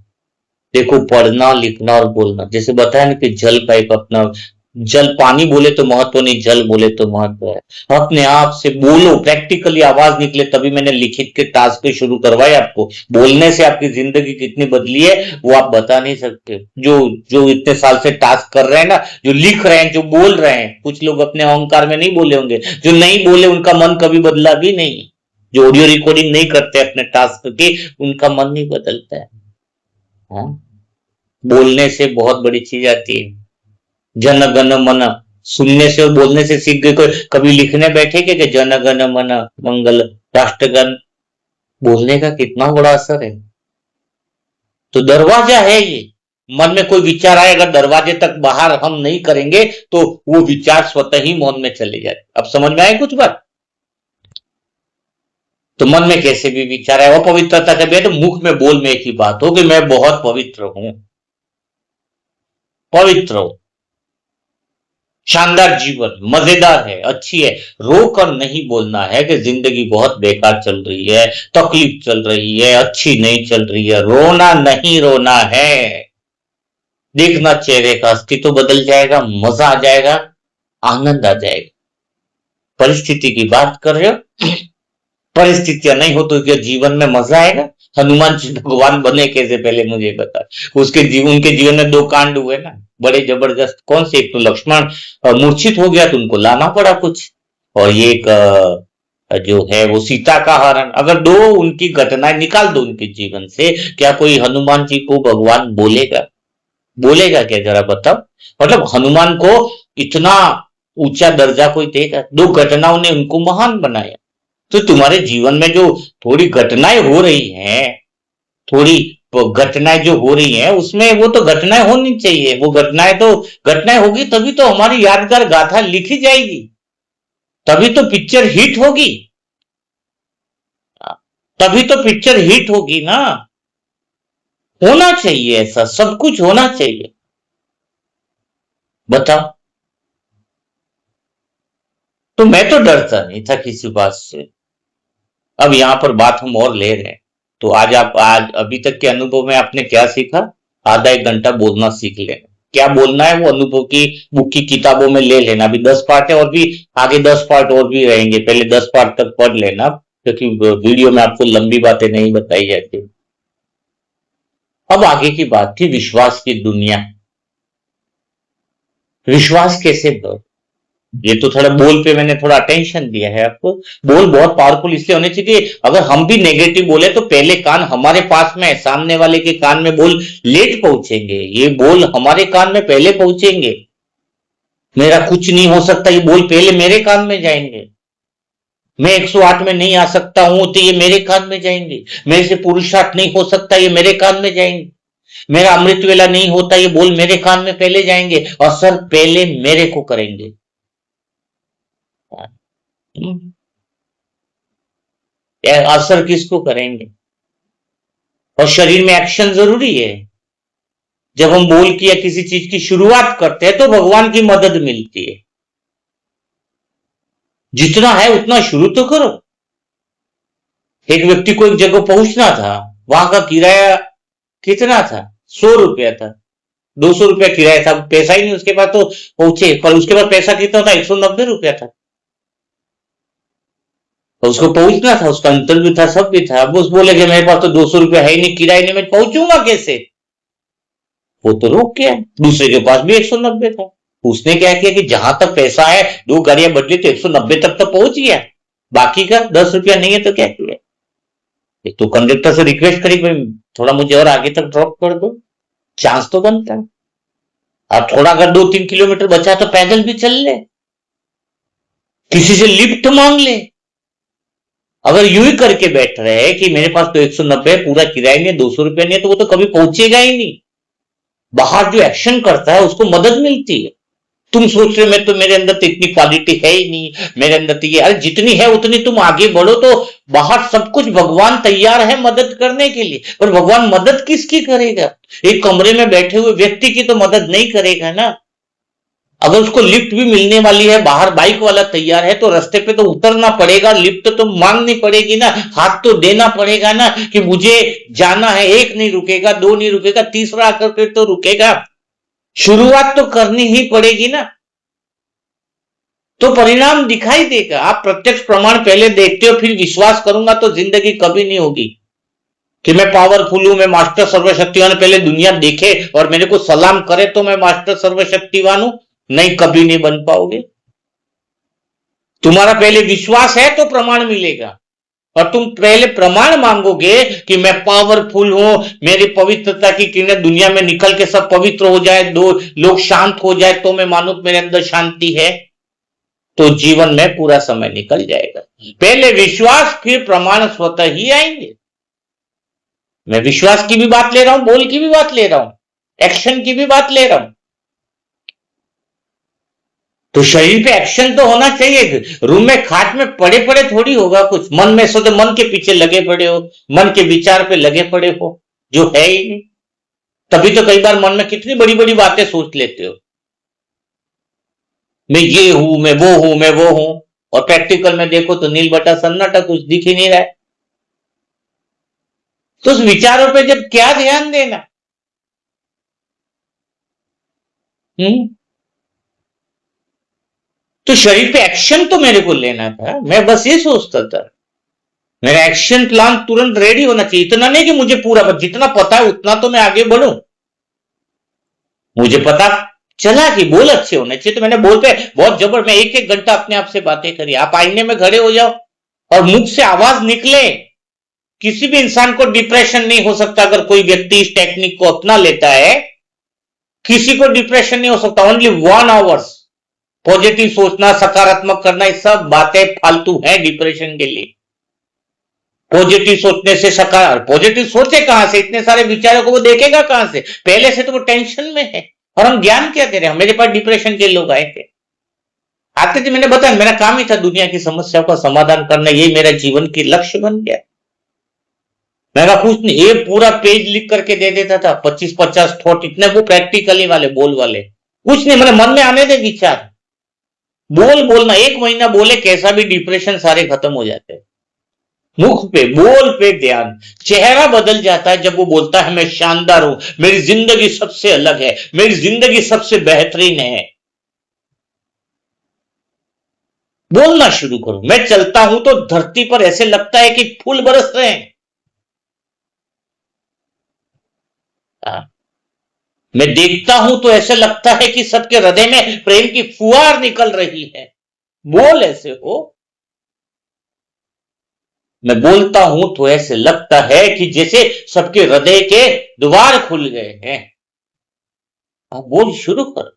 देखो, पढ़ना लिखना और बोलना, जैसे बताया ना कि जल का एक अपना, जल पानी बोले तो महत्व नहीं, जल बोले तो महत्व है। अपने आप से बोलो, प्रैक्टिकली आवाज निकले। तभी मैंने लिखित के टास्क शुरू करवाए आपको। बोलने से आपकी जिंदगी कितनी बदली है वो आप बता नहीं सकते। जो जो इतने साल से टास्क कर रहे हैं ना, जो लिख रहे हैं, जो बोल रहे हैं, कुछ लोग अपने अहंकार में नहीं बोले होंगे, जो नहीं बोले उनका मन कभी बदला भी नहीं। जो ऑडियो रिकॉर्डिंग नहीं करते अपने टास्क की, उनका मन नहीं बदलता है। हाँ? बोलने से बहुत बड़ी चीज आती है। जन गण मन, सुनने से और बोलने से सीख गए। कोई कभी लिखने बैठे कि जन गण मन मंगल राष्ट्रगण, बोलने का कितना बड़ा असर है। तो दरवाजा है ये। मन में कोई विचार आए, अगर दरवाजे तक बाहर हम नहीं करेंगे तो वो विचार स्वतः ही मौन में चले जाते। अब समझ में आए कुछ बात। तो मन में कैसे भी विचार आए, अपवित्रता के तो मुख में बोल में एक ही बात हो कि मैं बहुत पवित्र हूं, पवित्र हूं, शानदार जीवन, मजेदार है, अच्छी है। रोकर नहीं बोलना है कि जिंदगी बहुत बेकार चल रही है, तकलीफ चल रही है, अच्छी नहीं चल रही है। रोना नहीं, रोना है। देखना चेहरे का अस्तित्व बदल जाएगा, मजा आ जाएगा, आनंद आ जाएगा। परिस्थिति की बात कर रहे हो, परिस्थितियां नहीं हो तो क्या जीवन में मजा आएगा। हनुमान जी भगवान बने कैसे, पहले मुझे बता। उनके जीवन में 2 कांड हुए ना, बड़े जबरदस्त। कौन से, एक तो लक्ष्मण मूर्छित हो गया तो उनको लाना पड़ा कुछ, और ये एक जो है वो सीता का हरण। अगर 2 उनकी घटनाएं निकाल दो उनके जीवन से, क्या कोई हनुमान जी को भगवान बोलेगा? बोलेगा क्या, जरा बताओ। मतलब हनुमान को इतना ऊंचा दर्जा कोई देगा? 2 घटनाओं ने उनको महान बनाया। तो तुम्हारे जीवन में जो थोड़ी घटनाएं हो रही हैं, थोड़ी घटनाएं जो हो रही हैं, उसमें वो तो घटनाएं होनी चाहिए। वो घटनाएं होगी तभी तो हमारी यादगार गाथा लिखी जाएगी, तभी तो पिक्चर हिट होगी, तभी तो पिक्चर हिट होगी ना। होना चाहिए, ऐसा सब कुछ होना चाहिए। बताओ। तो मैं तो डरता नहीं था किसी बात से। अब यहां पर बात हम और ले रहे हैं। तो आज अभी तक के अनुभव में आपने क्या सीखा? आधा 1 घंटा बोलना सीख लेना। क्या बोलना है वो अनुभव की बुक की किताबों में ले लेना। अभी 10 पार्ट है, और भी आगे 10 पार्ट और भी रहेंगे। पहले 10 पार्ट तक पढ़ लेना, क्योंकि वीडियो में आपको लंबी बातें नहीं बताई जाती। अब आगे की बात थी विश्वास की दुनिया। विश्वास कैसे दो, ये तो थोड़ा बोल पे मैंने थोड़ा अटेंशन दिया है आपको। बोल बहुत पावरफुल इसलिए होने चाहिए, अगर हम भी नेगेटिव बोले तो पहले कान हमारे पास में है, सामने वाले के कान में बोल लेट पहुंचेंगे। ये बोल हमारे कान में पहले पहुंचेंगे, मेरा कुछ नहीं हो सकता ये बोल पहले मेरे कान में जाएंगे। मैं 108 में नहीं आ सकता हूं तो ये मेरे कान में जाएंगे। मेरे से पुरुषार्थ नहीं हो सकता ये मेरे कान में जाएंगे। मेरा अमृत वेला नहीं होता ये बोल मेरे कान में पहले जाएंगे, और सर पहले मेरे को करेंगे। हम्म, असर किसको करेंगे? और शरीर में एक्शन जरूरी है। जब हम बोल के या किसी चीज की शुरुआत करते हैं तो भगवान की मदद मिलती है। जितना है उतना शुरू तो करो। एक व्यक्ति को एक जगह पहुंचना था, वहां का किराया कितना था? 100 रुपया था। 200 रुपया किराया था, पैसा ही नहीं उसके पास तो पहुंचे। पर उसके पास पैसा कितना था? 190 रुपया था। तो उसको पहुंचना था, उसका इंटरव्यू था, सब भी था। अब उस बोले कि मेरे पास तो 200 रुपया है ही नहीं, किराया नहीं, मैं पहुंचूंगा कैसे? वो तो रुक गया। दूसरे के पास भी 190 था। उसने क्या किया कि जहां तक पैसा है, 2 गाड़ियां बदली तो 190 तक तो पहुंच गया। बाकी का 10 रुपया नहीं है तो क्या किया? एक तो कंडक्टर से रिक्वेस्ट करी भाई थोड़ा मुझे और आगे तक ड्रॉप कर दो, चांस तो बनता है। अब थोड़ा अगर 2-3 किलोमीटर बचा है तो पैदल भी चल ले, किसी से लिफ्ट मांग ले। अगर यूं ही करके बैठ रहे हैं कि मेरे पास तो 190 पूरा किराया नहीं है, 200 रुपया नहीं है, तो वो तो कभी पहुंचेगा ही नहीं। बाहर जो एक्शन करता है उसको मदद मिलती है। तुम सोच रहे मैं तो, मेरे अंदर तो इतनी क्वालिटी है ही नहीं, मेरे अंदर तो ये, अरे जितनी है उतनी तुम आगे बढ़ो। तो बाहर सब कुछ भगवान तैयार है मदद करने के लिए, पर भगवान मदद किसकी करेगा? एक कमरे में बैठे हुए व्यक्ति की तो मदद नहीं करेगा ना। अगर उसको लिफ्ट भी मिलने वाली है, बाहर बाइक वाला तैयार है, तो रास्ते पे तो उतरना पड़ेगा, लिफ्ट तो मांगनी पड़ेगी ना, हाथ तो देना पड़ेगा ना कि मुझे जाना है। एक नहीं रुकेगा, दो नहीं रुकेगा, तीसरा आकर फिर तो रुकेगा। शुरुआत तो करनी ही पड़ेगी ना, तो परिणाम दिखाई देगा। आप प्रत्यक्ष प्रमाण पहले देखते हो फिर विश्वास करूंगा तो जिंदगी कभी नहीं होगी कि मैं पावरफुल हूं, मैं मास्टर सर्वशक्तिवान। पहले दुनिया देखे और मेरे को सलाम करे तो मैं मास्टर सर्वशक्तिवान हूं, नहीं, कभी नहीं बन पाओगे। तुम्हारा पहले विश्वास है तो प्रमाण मिलेगा, और तुम पहले प्रमाण मांगोगे कि मैं पावरफुल हूं, मेरी पवित्रता की किरणें दुनिया में निकल के सब पवित्र हो जाए, दो लोग शांत हो जाए, तो मैं मानू मेरे अंदर शांति है, तो जीवन में पूरा समय निकल जाएगा। पहले विश्वास फिर प्रमाण स्वतः ही आएंगे। मैं विश्वास की भी बात ले रहा हूं, बोल की भी बात ले रहा हूं, एक्शन की भी बात ले रहा हूं। तो शरीर पे एक्शन तो होना चाहिए। रूम में खाट में पड़े पड़े थोड़ी होगा कुछ। मन में सो तो मन के पीछे लगे पड़े हो, मन के विचार पे लगे पड़े हो, जो है ही नहीं। तभी तो कई बार मन में कितनी बड़ी बड़ी बातें सोच लेते हो, मैं ये हूं, मैं वो हूं, मैं वो हूं, और प्रैक्टिकल में देखो तो नील बटा सन्नाटा, कुछ दिख ही नहीं रहा है। तो उस विचारों पे जब क्या ध्यान देना? हम्म तो शरीर पे एक्शन तो मेरे को लेना था, मैं बस ये सोचता था। मेरा एक्शन प्लान तुरंत रेडी होना चाहिए। इतना नहीं कि मुझे पूरा, जितना पता है उतना तो मैं आगे बढ़ूं। मुझे पता चला कि बोल अच्छे होने चाहिए, तो मैंने बोल पे बहुत जबर, मैं एक एक घंटा अपने आप से बातें करी। आप आईने में खड़े हो जाओ और मुख से आवाज निकले। किसी भी इंसान को डिप्रेशन नहीं हो सकता अगर कोई व्यक्ति इस टेक्निक को अपना लेता है। किसी को डिप्रेशन नहीं हो सकता। ओनली 1 आवर्स पॉजिटिव सोचना, सकारात्मक करना, ये सब बातें फालतू हैं डिप्रेशन के लिए। पॉजिटिव सोचने से सकार, पॉजिटिव सोचे कहां से? इतने सारे विचारों को वो देखेगा कहां से? पहले से तो वो टेंशन में है। और हम ज्ञान क्या दे रहे हैं? मेरे पास डिप्रेशन के लोग आए थे, आते थे, मैंने बताया मेरा काम ही था दुनिया की समस्याओं का समाधान करना, ये मेरा जीवन की लक्ष्य बन गया। मैं कहा कुछ नहीं, ये पूरा पेज लिख करके दे देता था, 25-50 थॉट, इतने वो प्रैक्टिकली वाले, बोल वाले। कुछ नहीं, मैंने मन में आने दे विचार, बोल बोलना। 1 महीना बोले, कैसा भी डिप्रेशन सारे खत्म हो जाते हैं। मुख पे, बोल पे ध्यान, चेहरा बदल जाता है जब वो बोलता है मैं शानदार हूं, मेरी जिंदगी सबसे अलग है, मेरी जिंदगी सबसे बेहतरीन है। बोलना शुरू करो। मैं चलता हूं तो धरती पर ऐसे लगता है कि फूल बरस रहे हैं। हाँ। मैं देखता हूं तो ऐसे लगता है कि सबके हृदय में प्रेम की फुहार निकल रही है। बोल ऐसे हो। मैं बोलता हूं तो ऐसे लगता है कि जैसे सबके हृदय के द्वार खुल गए हैं। आप बोल शुरू करो।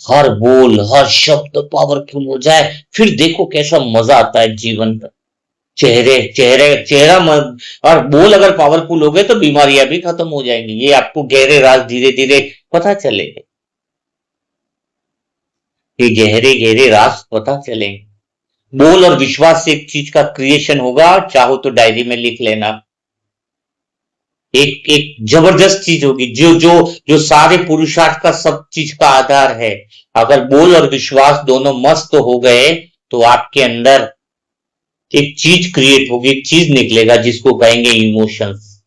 हर बोल हर शब्द पावरफुल हो जाए, फिर देखो कैसा मजा आता है जीवन का। चेहरे चेहरे चेहरा और बोल अगर पावरफुल हो गए तो बीमारियां भी खत्म हो जाएंगी, ये आपको गहरे राज धीरे धीरे पता चलेंगे। ये गहरे गहरे राज पता चलेंगे। बोल और विश्वास से एक चीज का क्रिएशन होगा, चाहो तो डायरी में लिख लेना। एक एक जबरदस्त चीज होगी जो जो जो सारे पुरुषार्थ का सब चीज का आधार है। अगर बोल और विश्वास दोनों मस्त हो गए तो आपके अंदर एक चीज क्रिएट होगी, एक चीज निकलेगा जिसको कहेंगे इमोशंस।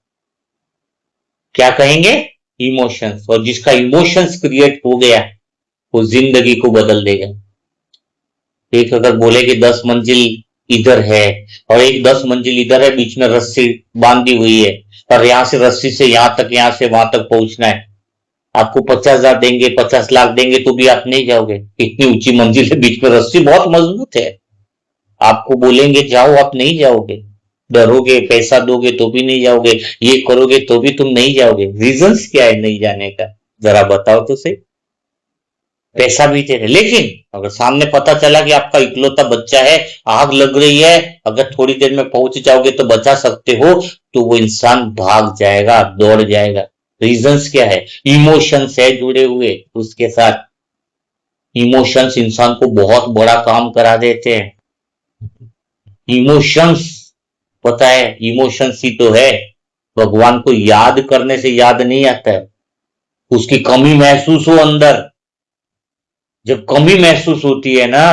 क्या कहेंगे? इमोशंस। और जिसका इमोशंस क्रिएट हो गया वो जिंदगी को बदल देगा। एक अगर बोले कि 10 मंजिल इधर है और एक 10 मंजिल इधर है, बीच में रस्सी बांधी हुई है और यहां से रस्सी से यहां तक, यहां से वहां तक पहुंचना है, आपको 50,000 देंगे, 50 लाख देंगे तो भी आप नहीं जाओगे। इतनी ऊंची मंजिल है, बीच में रस्सी बहुत मजबूत है। आपको बोलेंगे जाओ, आप नहीं जाओगे। डरोगे, पैसा दोगे तो भी नहीं जाओगे, ये करोगे तो भी तुम नहीं जाओगे। रीजंस क्या है नहीं जाने का, जरा बताओ तो सही। पैसा भी दे रहे, लेकिन अगर सामने पता चला कि आपका इकलौता बच्चा है, आग लग रही है, अगर थोड़ी देर में पहुंच जाओगे तो बचा सकते हो, तो वो इंसान भाग जाएगा, दौड़ जाएगा। रीजंस क्या है? इमोशंस है जुड़े हुए उसके साथ। इमोशंस इंसान को बहुत बड़ा काम करा देते हैं। इमोशंस, पता है इमोशंस ही तो है। भगवान को याद करने से याद नहीं आता है, उसकी कमी महसूस हो अंदर। जब कमी महसूस होती है ना,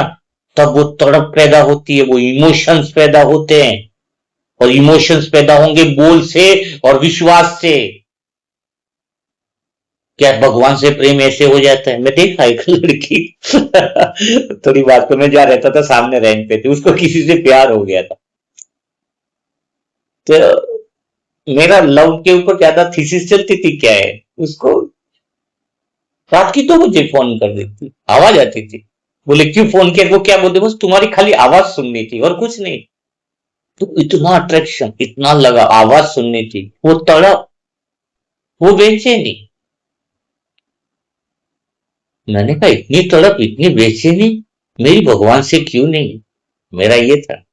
तब वो तड़प पैदा होती है, वो इमोशंस पैदा होते हैं। और इमोशंस पैदा होंगे बोल से और विश्वास से। क्या भगवान से प्रेम ऐसे हो जाता है? मैं देखा एक लड़की थोड़ी बात को, मैं जा रहता था सामने रैंक पे थी, उसको किसी से प्यार हो गया था। तो मेरा लव के ऊपर ज्यादा थीसिस चलती थी क्या है उसको, रात की तो मुझे फोन कर देती, आवाज आती थी। बोले क्यों फोन किया? वो क्या बोलते, बस तुम्हारी खाली आवाज सुननी थी और कुछ नहीं। तो इतना अट्रैक्शन, इतना लगा, आवाज सुननी थी, वो तड़प, वो बेचैनी। मैंने कहा इतनी तड़प, इतनी बेचैनी मेरी भगवान से क्यों नहीं? मेरा ये था,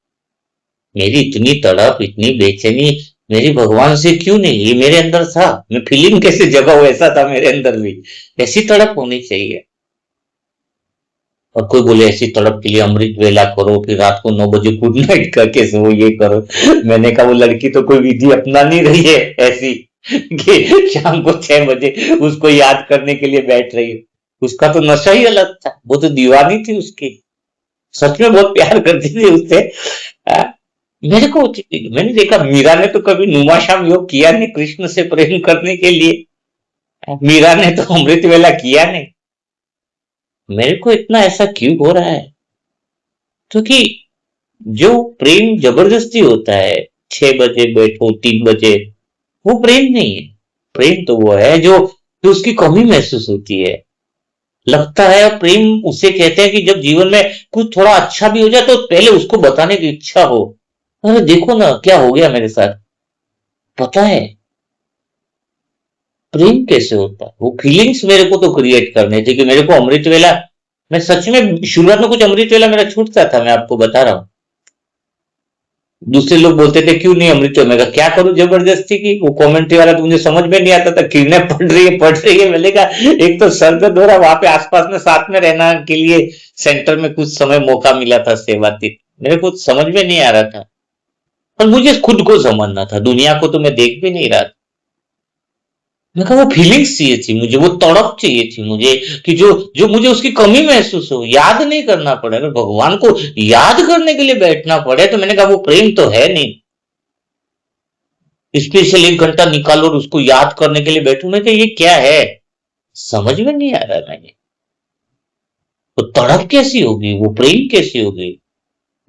मेरी इतनी तड़प, इतनी बेचैनी मेरी भगवान से क्यों नहीं? ये मेरे अंदर था, मैं फीलिंग कैसे जगा हुआ, ऐसा था मेरे अंदर भी। ऐसी तड़प होनी चाहिए। और कोई बोले ऐसी तड़प के लिए अमृत वेला करो, फिर रात को 9 बजे गुड नाइट करके सो, ये करो। मैंने कहा वो लड़की तो कोई विधि अपना नहीं रही है ऐसी कि शाम को 6 बजे उसको याद करने के लिए बैठ रही है। उसका तो नशा ही अलग था, वो तो दीवानी थी उसकी, सच में बहुत प्यार करती थी उससे। आ, मेरे को मैंने देखा मीरा ने तो कभी नुमा शाम योग किया नहीं कृष्ण से प्रेम करने के लिए। मीरा ने तो अमृत वेला किया नहीं। मेरे को इतना ऐसा क्यों हो रहा है? क्योंकि जो प्रेम जबरदस्ती होता है, 6 बजे बैठो, 3 बजे, वो प्रेम नहीं है। प्रेम तो वो है जो उसकी कमी महसूस होती है, लगता है। प्रेम उसे कहते हैं कि जब जीवन में कुछ थोड़ा अच्छा भी हो जाए तो पहले उसको बताने की इच्छा हो। अरे देखो ना क्या हो गया मेरे साथ, पता है प्रेम कैसे होता है? वो फीलिंग्स मेरे को तो क्रिएट करने थे कि मेरे को अमृत वेला, मैं सच में शुरुआत में कुछ अमृत वेला मेरा छूटता था, मैं आपको बता रहा हूँ। दूसरे लोग बोलते थे क्यों नहीं अमृत वेला, मैं कहा क्या करूं जबरदस्ती की, वो कमेंट्री वाला तो मुझे समझ में नहीं आता था, किरणें पड़ रही है। मैंने कहा एक तो सर दर्द हो रहा, वहां पे आसपास में साथ में रहना के लिए सेंटर में कुछ समय मौका मिला था सेवातीत, मेरे को समझ में नहीं आ रहा था। और मुझे खुद को समझना था, दुनिया को तो मैं देख भी नहीं रहा था। मैं कहा वो फीलिंग्स चाहिए थी मुझे, वो तड़प चाहिए थी मुझे, कि जो जो मुझे उसकी कमी महसूस हो, याद नहीं करना पड़े। अगर भगवान को याद करने के लिए बैठना पड़े तो मैंने कहा वो प्रेम तो है नहीं। स्पेशल 1 घंटा निकालो और उसको याद करने के लिए बैठू, मैं कहा ये क्या है, समझ में नहीं आ रहा मैंने। वो तड़प कैसी होगी, वो प्रेम कैसी होगी?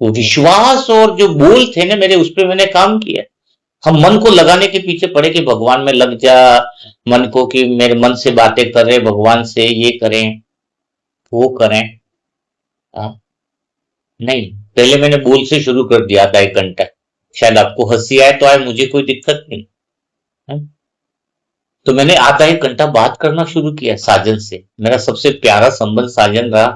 वो विश्वास और जो बोल थे ना मेरे, उस पर मैंने काम किया। हम मन को लगाने के पीछे पड़े कि भगवान में लग जा, मन को कि मेरे मन से बातें कर रहे भगवान से, ये करें वो करें। हाँ, नहीं, पहले मैंने बोल से शुरू कर दिया था 1 घंटा। शायद आपको हंसी आए तो आए, मुझे कोई दिक्कत नहीं। हाँ? तो मैंने आधा एक घंटा बात करना शुरू किया साजन से। मेरा सबसे प्यारा संबंध साजन रहा।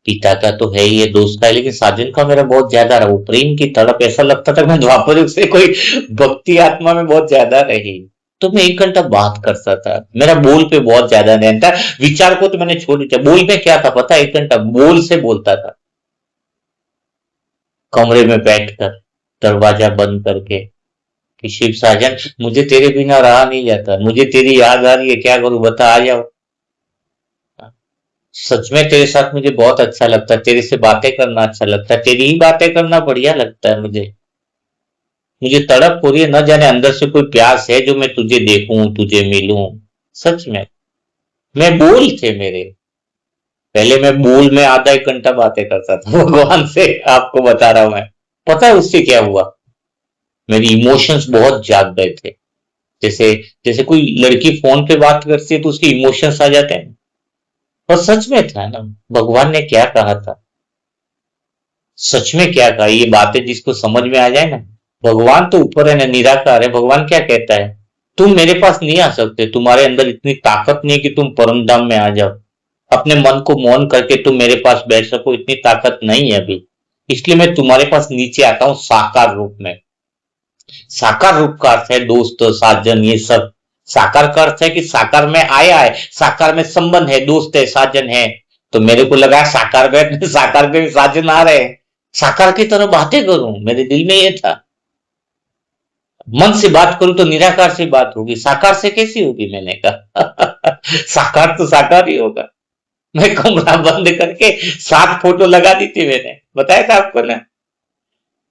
पिता का तो है ही, ये दोस्त का है, लेकिन साजन का मेरा बहुत ज्यादा रहा। वो प्रेम की तड़प, ऐसा लगता था मैं द्वापर युग से कोई भक्ति आत्मा में बहुत ज्यादा रही। तो मैं एक घंटा बात करता था। मेरा बोल पे बहुत ज्यादा ध्यान था। विचार को तो मैंने छोड़ दिया। बोल में क्या था पता है? एक घंटा बोल से बोलता था, कमरे में बैठकर, दरवाजा बंद करके, कि शिव साजन, मुझे तेरे बिना रहा नहीं जाता, मुझे तेरी याद आ रही है, क्या करूं बता, आ जाओ। सच में तेरे साथ मुझे बहुत अच्छा लगता है, तेरे से बातें करना अच्छा लगता है, तेरी ही बातें करना बढ़िया लगता है मुझे। मुझे तड़प हो रही है, न जाने अंदर से कोई प्यास है जो मैं तुझे देखूं, तुझे मिलूं। सच में। मैं बोल थे मेरे। पहले मैं बोल में आधा एक घंटा बातें करता था भगवान से, आपको बता रहा हूं मैं। पता है उससे क्या हुआ? मेरी इमोशंस बहुत जाग गए थे। जैसे जैसे कोई लड़की फोन पे बात करती है तो उसके इमोशंस आ जाते हैं। और सच में था ना, भगवान ने क्या कहा था, सच में क्या कहा, ये बातें जिसको समझ में आ जाए ना। भगवान तो ऊपर है ना, निराकार है। भगवान क्या कहता है? तुम मेरे पास नहीं आ सकते, तुम्हारे अंदर इतनी ताकत नहीं है कि तुम परम धाम में आ जाओ। अपने मन को मौन करके तुम मेरे पास बैठ सको, इतनी ताकत नहीं है अभी। इसलिए मैं तुम्हारे पास नीचे आता हूं साकार रूप में। साकार रूप का अर्थ है दोस्त, साजन, ये सब। साकार का अर्थ है कि साकार में आया है, साकार में संबंध है, दोस्त है, साजन है। तो मेरे को लगा साकार में साकार में साजन आ रहे हैं, साकार की तरह बातें करूं, मेरे दिल में ये था। मन से बात करूं तो निराकार से बात होगी, साकार से कैसी होगी, मैंने कहा साकार तो साकार ही होगा। मैं कमरा बंद करके 7 फोटो लगा दी थी मैंने, बताया था आपको ना।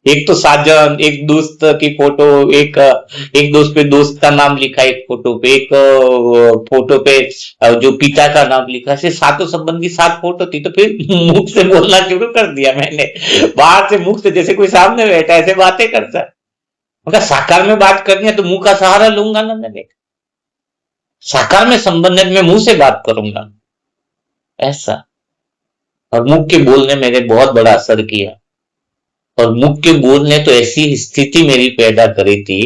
एक तो साजन, एक दोस्त की फोटो, एक दोस्त पे दोस्त का नाम लिखा, एक फोटो पे, एक फोटो पे जो पिता का नाम लिखा, ऐसे सातों संबंध की 7 फोटो थी। तो फिर मुख से बोलना शुरू कर दिया मैंने, बाहर से मुख से, जैसे कोई सामने बैठा ऐसे बातें करता है। मगर साकार में बात करनी है तो मुंह का सहारा लूंगा ना मैंने। साकार में संबंध है, मैं मुंह से बात करूंगा, ऐसा। और मुख के बोल ने मेरे बहुत बड़ा असर किया। और मुख के बोल ने तो ऐसी स्थिति मेरी पैदा करी थी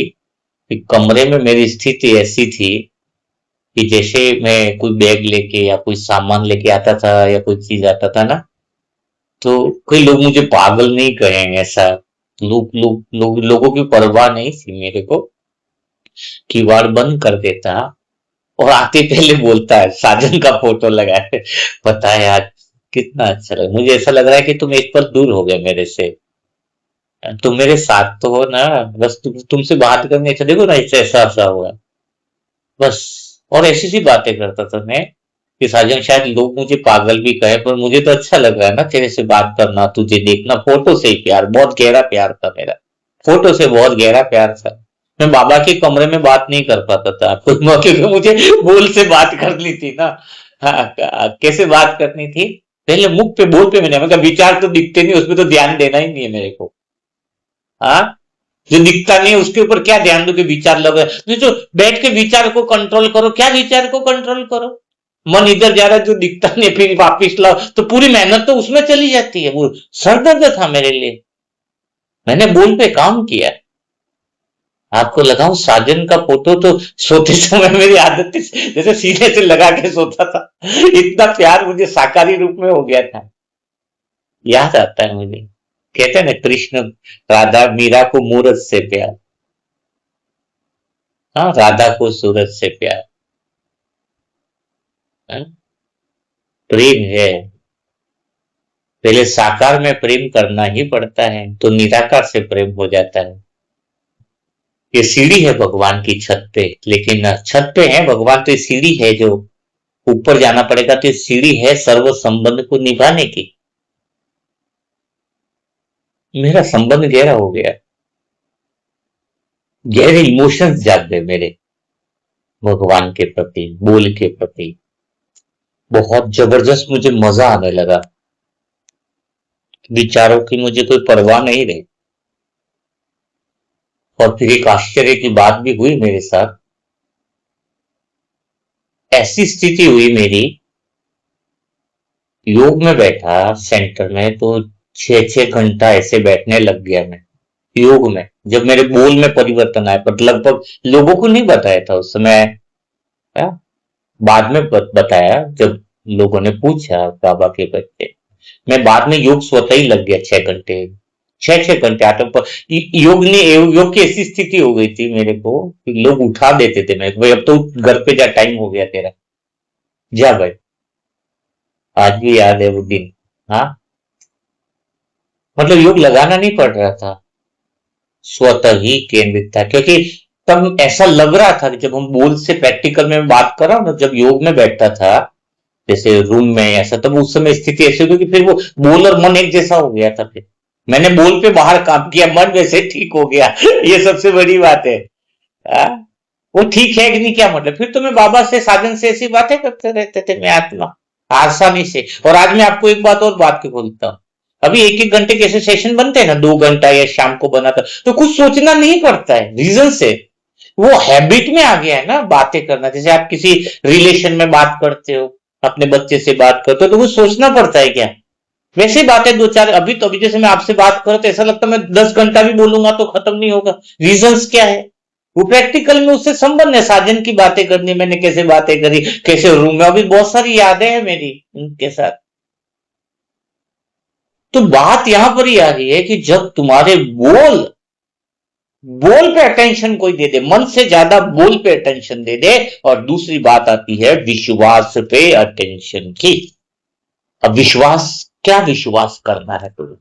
कि कमरे में मेरी स्थिति ऐसी थी कि जैसे मैं कोई बैग लेके या कोई सामान लेके आता था या कोई चीज आता था ना, तो कोई लोग मुझे पागल नहीं कहें, ऐसा। लोगों की परवाह नहीं थी मेरे को। किवाड़ बंद कर देता और आते पहले बोलता है साजन का फोटो लगा है। पता है यार, कितना अच्छा लगा मुझे। ऐसा लग रहा है कि तुम एक पल दूर हो गए मेरे से, तुम मेरे साथ तो हो ना। बस तुमसे बात करने, अच्छा देखो ना, इससे ऐसा ऐसा हुआ, बस। और ऐसी सी बातें करता था मैं कि साजन, शायद लोग मुझे पागल भी कहे, पर मुझे तो अच्छा लग रहा है ना तेरे से बात करना, तुझे देखना। फोटो से ही प्यार, बहुत गहरा प्यार था मेरा। फोटो से बहुत गहरा प्यार था। मैं बाबा के कमरे में बात नहीं कर पाता था क्योंकि मुझे बोल से बात करनी थी ना। हाँ, कैसे बात करनी थी? पहले मुख पे, बोल पे मैंने, मतलब विचार तो दिखते नहीं, उसमें तो ध्यान देना ही नहीं है मेरे को। हाँ, जो दिखता नहीं है उसके ऊपर क्या ध्यान दो कि विचार लगे? नहीं तो बैठ के विचार को कंट्रोल करो। क्या विचार को कंट्रोल करो? मन इधर जा रहा है, जो दिखता नहीं फिर वापिस लाओ, तो पूरी मेहनत तो उसमें चली जाती है। वो सरदर्द था मेरे लिए। मैंने बोल पे काम किया। आपको लगाऊं, साजन का फोटो तो सोते समय मेरी आदत थी जैसे सीने से लगा के सोता था। इतना प्यार मुझे साकारी रूप में हो गया था। याद आता है मुझे। कहते हैं ना, कृष्ण, राधा, मीरा को मूरत से प्यार। हाँ, राधा को सूरज से प्यार। हाँ? प्रेम है। पहले साकार में प्रेम करना ही पड़ता है, तो निराकार से प्रेम हो जाता है। ये सीढ़ी है भगवान की छत पे, लेकिन छत पे है भगवान, तो ये सीढ़ी है जो ऊपर जाना पड़ेगा। तो ये सीढ़ी है सर्व संबंध को निभाने की। मेरा संबंध गहरा हो गया, गहरे इमोशंस जाग गए मेरे भगवान के प्रति, बोल के प्रति। बहुत जबरदस्त मुझे मजा आने लगा। विचारों की मुझे कोई परवाह नहीं रही। और फिर एक आश्चर्य की बात भी हुई मेरे साथ। ऐसी स्थिति हुई मेरी, योग में बैठा सेंटर में, तो 6-6 घंटा ऐसे बैठने लग गया मैं। योग में, जब मेरे बोल में परिवर्तन आया, पर लगभग लोगों को नहीं बताया था उस समय। हाँ, बाद में बताया जब लोगों ने पूछा बाबा के बच्चे। मैं बाद में योग स्वतः ही लग गया 6 घंटे, 6 6 घंटे आटम पर। योग की ऐसी स्थिति हो गई थी मेरे को कि लोग उठा देते थे मेरे को, भाई अब तो घर पे जा, टाइम हो गया तेरा, जा भाई। आज भी याद है वो दिन। हाँ, मतलब योग लगाना नहीं पड़ रहा था, स्वतः ही केंद्रित था, क्योंकि तब ऐसा लग रहा था कि जब हम बोल से प्रैक्टिकल में बात कर रहा हूं ना, जब योग में बैठता था जैसे रूम में ऐसा, तब उस समय स्थिति ऐसी हुई कि फिर वो बोल और मन एक जैसा हो गया था। फिर मैंने बोल पे बाहर काम किया, मन वैसे ठीक हो गया। ये सबसे बड़ी बात है। आ? वो ठीक है कि नहीं, क्या मतलब, फिर तो मैं बाबा से, साधन से ऐसी बातें करते रहते थे, मैं आत्मा आसानी से। और आज मैं आपको एक बात और बात के बोलता हूँ, अभी 1 1 घंटे के ऐसे सेशन बनते हैं ना, 2 घंटा या शाम को बनाता, तो कुछ सोचना नहीं पड़ता है, रीजन से वो हैबिट में आ गया है ना बातें करना। जैसे आप किसी रिलेशन में बात करते हो, अपने बच्चे से बात करते हो, तो कुछ सोचना पड़ता है क्या? वैसे बातें दो चार, अभी जैसे मैं आपसे बात करूं तो ऐसा लगता है मैं 10 घंटा भी बोलूंगा तो खत्म नहीं होगा। रीजंस क्या है? वो प्रैक्टिकल में उससे संबंध है, साजन की बातें करनी, मैंने कैसे बातें करी, कैसे रूम में, अभी बहुत सारी यादें हैं मेरी उनके साथ। तो बात यहां पर ही आ रही है कि जब तुम्हारे बोल बोल पे अटेंशन कोई दे दे, मन से ज्यादा बोल पे अटेंशन दे दे, और दूसरी बात आती है विश्वास पे अटेंशन की। अब विश्वास, क्या विश्वास करना है तुम्हें?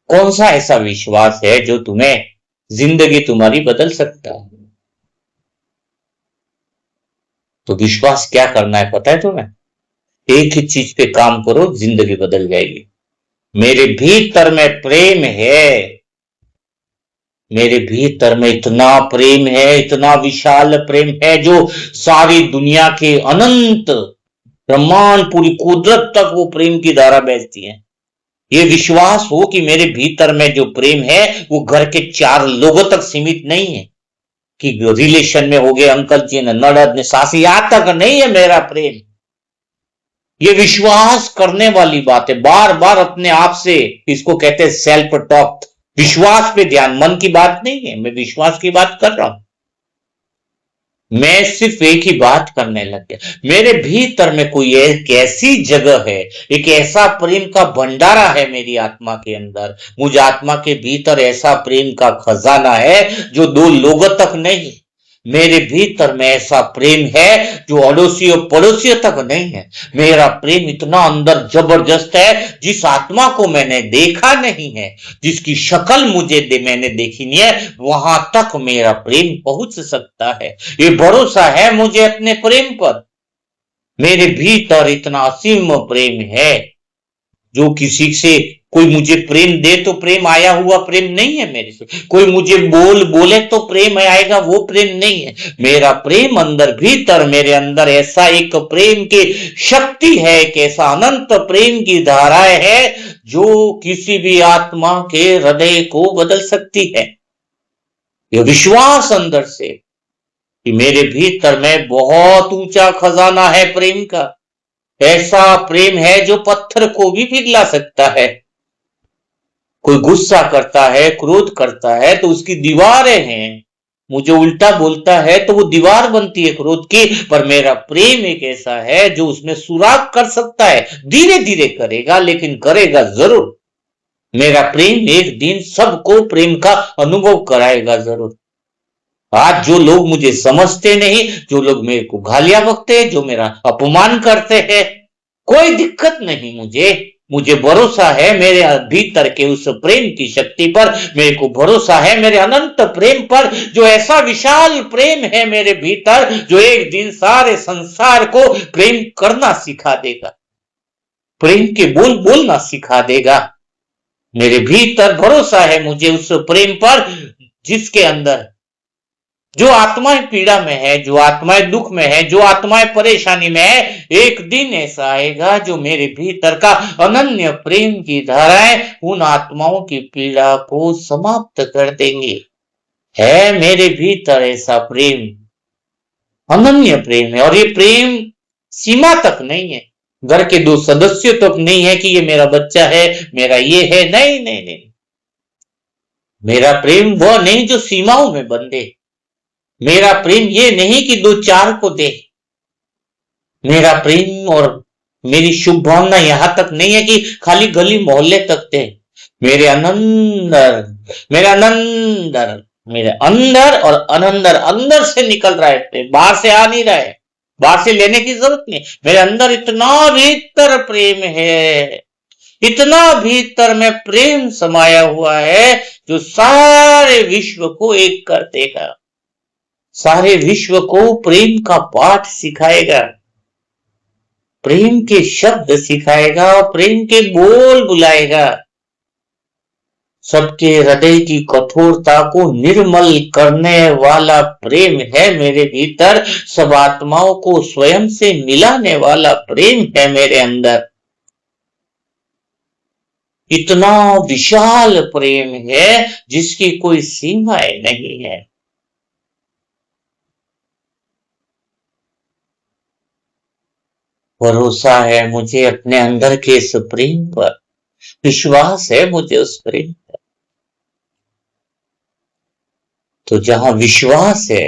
कौन सा ऐसा विश्वास है जो तुम्हें, जिंदगी तुम्हारी बदल सकता है? तो विश्वास क्या करना है पता है तुम्हें? एक ही चीज पे काम करो, जिंदगी बदल जाएगी। मेरे भीतर में प्रेम है, मेरे भीतर में इतना प्रेम है, इतना विशाल प्रेम है, जो सारी दुनिया के अनंत ब्रह्मांड, पूरी कुदरत तक वो प्रेम की धारा बहती है। ये विश्वास हो कि मेरे भीतर में जो प्रेम है वो घर के 4 लोगों तक सीमित नहीं है, कि रिलेशन में हो गए अंकल जी ने, ननद ने, सासी, यहां तक नहीं है मेरा प्रेम। ये विश्वास करने वाली बात है, बार बार अपने आप से, इसको कहते हैं सेल्फ टॉक। विश्वास पे ध्यान, मन की बात नहीं है, मैं विश्वास की बात कर रहा हूं। मैं सिर्फ एक ही बात करने लग गया, मेरे भीतर में कोई एक ऐसी जगह है, एक ऐसा प्रेम का भंडारा है मेरी आत्मा के अंदर, मुझ आत्मा के भीतर ऐसा प्रेम का खजाना है जो 2 लोगों तक नहीं, मेरे भीतर में ऐसा प्रेम है जो अड़ोसियों पड़ोसियों तक नहीं है। मेरा प्रेम इतना अंदर जबरदस्त है, जिस आत्मा को मैंने देखा नहीं है, जिसकी शक्ल मैंने देखी नहीं है, वहां तक मेरा प्रेम पहुंच सकता है। ये भरोसा है मुझे अपने प्रेम पर। मेरे भीतर इतना असीम प्रेम है, जो किसी से, कोई मुझे प्रेम दे तो प्रेम आया हुआ प्रेम नहीं है मेरे से, कोई मुझे बोले तो प्रेम आएगा, वो प्रेम नहीं है। मेरा प्रेम अंदर भीतर, मेरे अंदर ऐसा एक प्रेम की शक्ति है, एक ऐसा अनंत प्रेम की धाराएं है जो किसी भी आत्मा के हृदय को बदल सकती है। यह विश्वास अंदर से कि मेरे भीतर में बहुत ऊंचा खजाना है प्रेम का, ऐसा प्रेम है जो पत्थर को भी पिघला सकता है। कोई गुस्सा करता है, क्रोध करता है तो उसकी दीवारें हैं, मुझे उल्टा बोलता है तो वो दीवार बनती है क्रोध की, पर मेरा प्रेम एक ऐसा है जो उसमें सुराग कर सकता है, धीरे धीरे करेगा लेकिन करेगा जरूर। मेरा प्रेम एक दिन सबको प्रेम का अनुभव कराएगा जरूर। आज जो लोग मुझे समझते नहीं, जो लोग मेरे को गालियां बकते हैं, जो मेरा अपमान करते हैं, कोई दिक्कत नहीं मुझे, मुझे भरोसा है मेरे भीतर के उस प्रेम की शक्ति पर, मेरे को भरोसा है मेरे अनंत प्रेम पर, जो ऐसा विशाल प्रेम है मेरे भीतर, जो एक दिन सारे संसार को प्रेम करना सिखा देगा, प्रेम के बोल बोलना सिखा देगा। मेरे भीतर भरोसा है मुझे उस प्रेम पर, जिसके अंदर जो आत्माएं पीड़ा में है, जो आत्माएं दुख में है, जो आत्माएं परेशानी में है, एक दिन ऐसा आएगा जो मेरे भीतर का अनन्य प्रेम की धाराएं उन आत्माओं की पीड़ा को समाप्त कर देंगे। है मेरे भीतर ऐसा प्रेम, अनन्य प्रेम है, और ये प्रेम सीमा तक नहीं है, घर के 2 सदस्यों तक नहीं है कि ये मेरा बच्चा है, मेरा ये है, नहीं नहीं नहीं। मेरा प्रेम वह नहीं जो सीमाओं में बंधे। मेरा प्रेम ये नहीं कि दो चार को दे। मेरा प्रेम और मेरी शुभ भावना यहां तक नहीं है कि खाली गली मोहल्ले तक दे। मेरे अनंदर, मेरे अनंदर, मेरे अंदर और अनंदर, अंदर से निकल रहा है प्रेम, बाहर से आ नहीं रहा है। बाहर से लेने की जरूरत नहीं। मेरे अंदर इतना भीतर प्रेम है, इतना भीतर में प्रेम समाया हुआ है जो सारे विश्व को एक कर देगा, सारे विश्व को प्रेम का पाठ सिखाएगा, प्रेम के शब्द सिखाएगा, प्रेम के बोल बुलाएगा। सबके हृदय की कठोरता को निर्मल करने वाला प्रेम है मेरे भीतर। सब आत्माओं को स्वयं से मिलाने वाला प्रेम है मेरे अंदर। इतना विशाल प्रेम है जिसकी कोई सीमाएं नहीं है। भरोसा है मुझे अपने अंदर के इस प्रेम पर, विश्वास है मुझे उस प्रेम पर। तो जहां विश्वास है,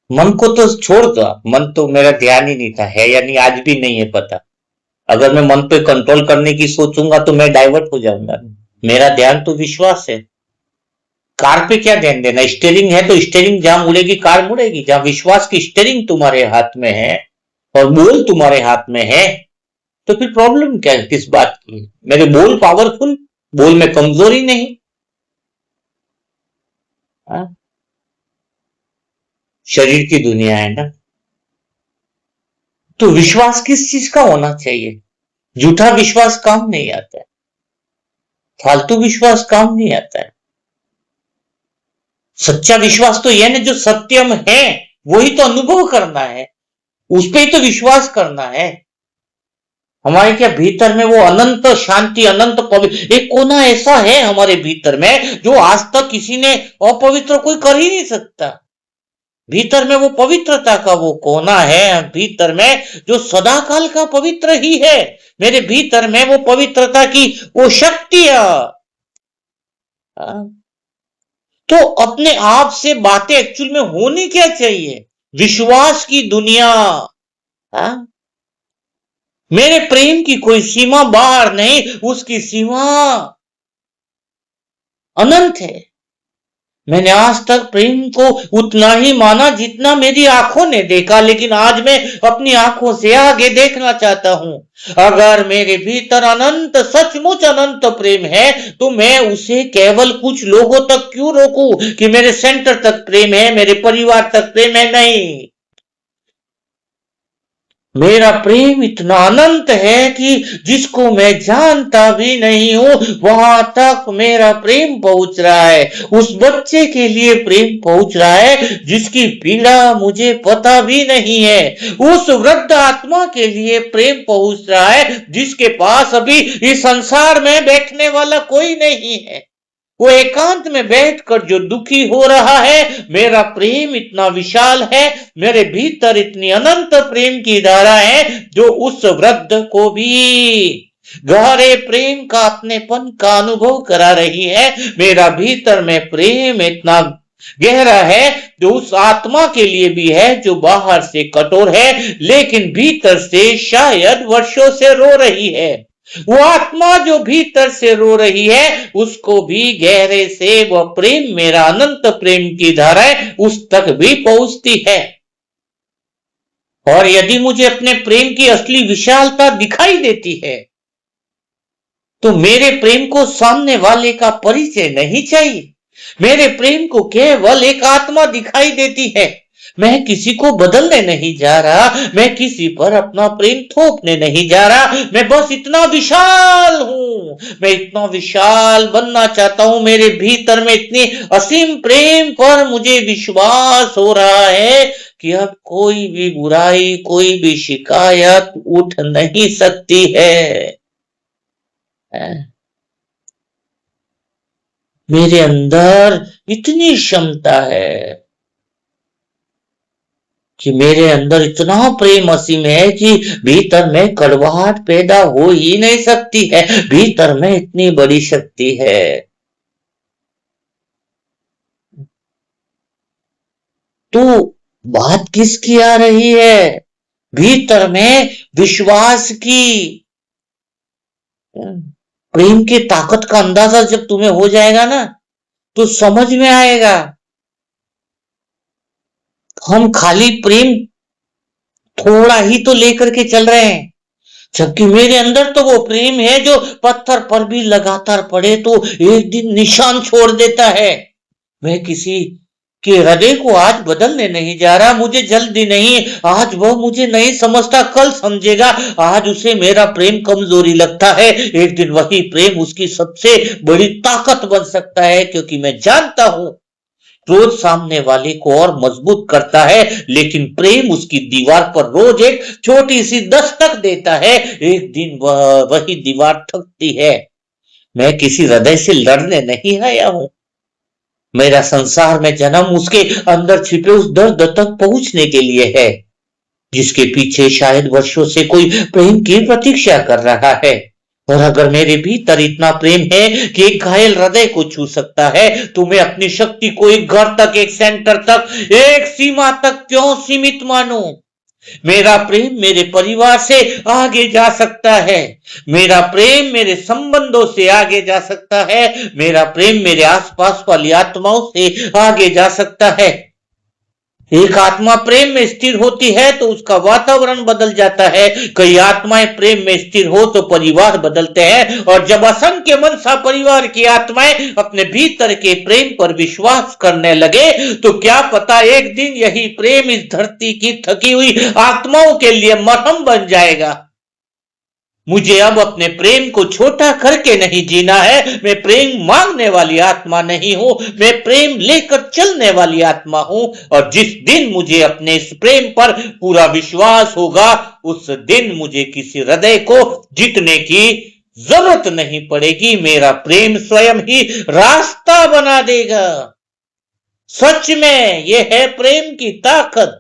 मन को तो छोड़ दो, मन तो मेरा ध्यान ही नहीं था, है या नहीं आज भी नहीं है पता। अगर मैं मन पे कंट्रोल करने की सोचूंगा तो मैं डाइवर्ट हो जाऊंगा। मेरा ध्यान तो विश्वास है। कार पे क्या ध्यान देना, स्टीयरिंग है तो स्टीयरिंग जहां मुड़ेगी कार मुड़ेगी। जहां विश्वास की स्टीयरिंग तुम्हारे हाथ में है और बोल तुम्हारे हाथ में है, तो फिर प्रॉब्लम क्या है, किस बात की। मेरे बोल पावरफुल, बोल में कमजोरी नहीं। हा? शरीर की दुनिया है ना, तो विश्वास किस चीज का होना चाहिए। झूठा विश्वास काम नहीं आता है, फालतू विश्वास काम नहीं आता है। सच्चा विश्वास तो यह ना जो सत्यम है वही तो अनुभव करना है, उस पर ही तो विश्वास करना है। हमारे क्या भीतर में वो अनंत शांति, अनंत पवित्र एक कोना ऐसा है हमारे भीतर में जो आज तक किसी ने अपवित्र कोई कर ही नहीं सकता। भीतर में वो पवित्रता का वो कोना है भीतर में जो सदा काल का पवित्र ही है। मेरे भीतर में वो पवित्रता की वो शक्ति है। तो अपने आप से बातें एक्चुअल में होनी क्या चाहिए, विश्वास की दुनिया। मेरे प्रेम की कोई सीमा बाहर नहीं, उसकी सीमा अनंत है। मैंने आज तक प्रेम को उतना ही माना जितना मेरी आंखों ने देखा, लेकिन आज मैं अपनी आंखों से आगे देखना चाहता हूं। अगर मेरे भीतर अनंत, सचमुच अनंत प्रेम है तो मैं उसे केवल कुछ लोगों तक क्यों रोकूं कि मेरे सेंटर तक प्रेम है, मेरे परिवार तक प्रेम है। नहीं, मेरा प्रेम इतना अनंत है कि जिसको मैं जानता भी नहीं हूं वहां तक मेरा प्रेम पहुंच रहा है। उस बच्चे के लिए प्रेम पहुंच रहा है जिसकी पीड़ा मुझे पता भी नहीं है। उस वृद्ध आत्मा के लिए प्रेम पहुंच रहा है जिसके पास अभी इस संसार में बैठने वाला कोई नहीं है। वो एकांत में बैठकर जो दुखी हो रहा है, मेरा प्रेम इतना विशाल है, मेरे भीतर इतनी अनंत प्रेम की धारा है जो उस वृद्ध को भी गहरे प्रेम का, अपनेपन का अनुभव करा रही है। मेरा भीतर में प्रेम इतना गहरा है जो उस आत्मा के लिए भी है जो बाहर से कठोर है लेकिन भीतर से शायद वर्षों से रो रही है। वो आत्मा जो भीतर से रो रही है उसको भी गहरे से वह प्रेम, मेरा अनंत प्रेम की धारा है, उस तक भी पहुंचती है। और यदि मुझे अपने प्रेम की असली विशालता दिखाई देती है तो मेरे प्रेम को सामने वाले का परिचय नहीं चाहिए। मेरे प्रेम को केवल एक आत्मा दिखाई देती है। मैं किसी को बदलने नहीं जा रहा, मैं किसी पर अपना प्रेम थोपने नहीं जा रहा, मैं बस इतना विशाल हूं, मैं इतना विशाल बनना चाहता हूं। मेरे भीतर में इतनी असीम प्रेम पर मुझे विश्वास हो रहा है कि अब कोई भी बुराई, कोई भी शिकायत उठ नहीं सकती है। मेरे अंदर इतनी क्षमता है कि मेरे अंदर इतना प्रेम असीम है कि भीतर में कड़वाहट पैदा हो ही नहीं सकती है। भीतर में इतनी बड़ी शक्ति है। तो बात किसकी आ रही है? भीतर में विश्वास की। प्रेम की ताकत का अंदाजा जब तुम्हें हो जाएगा ना, तो समझ में आएगा हम खाली प्रेम थोड़ा ही तो लेकर के चल रहे हैं, जबकि मेरे अंदर तो वो प्रेम है जो पत्थर पर भी लगातार पड़े तो एक दिन निशान छोड़ देता है। मैं किसी के हृदय को आज बदलने नहीं जा रहा, मुझे जल्दी नहीं। आज वह मुझे नहीं समझता, कल समझेगा। आज उसे मेरा प्रेम कमजोरी लगता है, एक दिन वही प्रेम उसकी सबसे बड़ी ताकत बन सकता है, क्योंकि मैं जानता हूं क्रोध सामने वाले को और मजबूत करता है, लेकिन प्रेम उसकी दीवार पर रोज एक छोटी सी दस्तक देता है। एक दिन वही दीवार थकती है। मैं किसी हृदय से लड़ने नहीं आया हूं, मेरा संसार में जन्म उसके अंदर छिपे उस दर्द तक पहुंचने के लिए है, जिसके पीछे शायद वर्षों से कोई प्रेम की प्रतीक्षा कर रहा है। और अगर मेरे भीतर इतना प्रेम है कि एक घायल हृदय को छू सकता है, तो मैं अपनी शक्ति को एक घर तक, एक सेंटर तक, एक सीमा तक क्यों सीमित मानूं? मेरा प्रेम मेरे परिवार से आगे जा सकता है, मेरा प्रेम मेरे संबंधों से आगे जा सकता है, मेरा प्रेम मेरे आसपास वाली आत्माओं से आगे जा सकता है। एक आत्मा प्रेम में स्थिर होती है तो उसका वातावरण बदल जाता है। कई आत्माएं प्रेम में स्थिर हो तो परिवार बदलते हैं, और जब असंख्य मनसा परिवार की आत्माएं अपने भीतर के प्रेम पर विश्वास करने लगे, तो क्या पता एक दिन यही प्रेम इस धरती की थकी हुई आत्माओं के लिए मरहम बन जाएगा। मुझे अब अपने प्रेम को छोटा करके नहीं जीना है। मैं प्रेम मांगने वाली आत्मा नहीं हूं, मैं प्रेम लेकर चलने वाली आत्मा हूं। और जिस दिन मुझे अपने इस प्रेम पर पूरा विश्वास होगा, उस दिन मुझे किसी हृदय को जीतने की जरूरत नहीं पड़ेगी। मेरा प्रेम स्वयं ही रास्ता बना देगा। सच में यह है प्रेम की ताकत।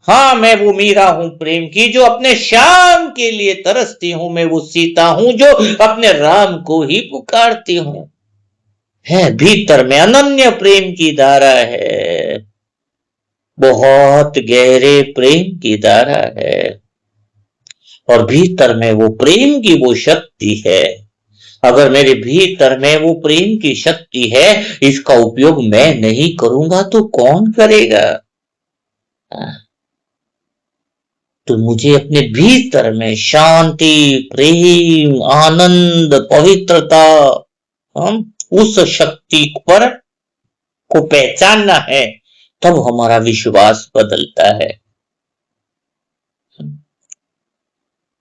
हाँ, मैं वो मीरा हूं प्रेम की, जो अपने श्याम के लिए तरसती हूं। मैं वो सीता हूं जो अपने राम को ही पुकारती हूं। है भीतर में अनन्य प्रेम की धारा है, बहुत गहरे प्रेम की धारा है, और भीतर में वो प्रेम की वो शक्ति है। अगर मेरे भीतर में वो प्रेम की शक्ति है, इसका उपयोग मैं नहीं करूंगा तो कौन करेगा? तो मुझे अपने भीतर में शांति, प्रेम, आनंद, पवित्रता, हम उस शक्ति पर को पहचानना है, तब हमारा विश्वास बदलता है।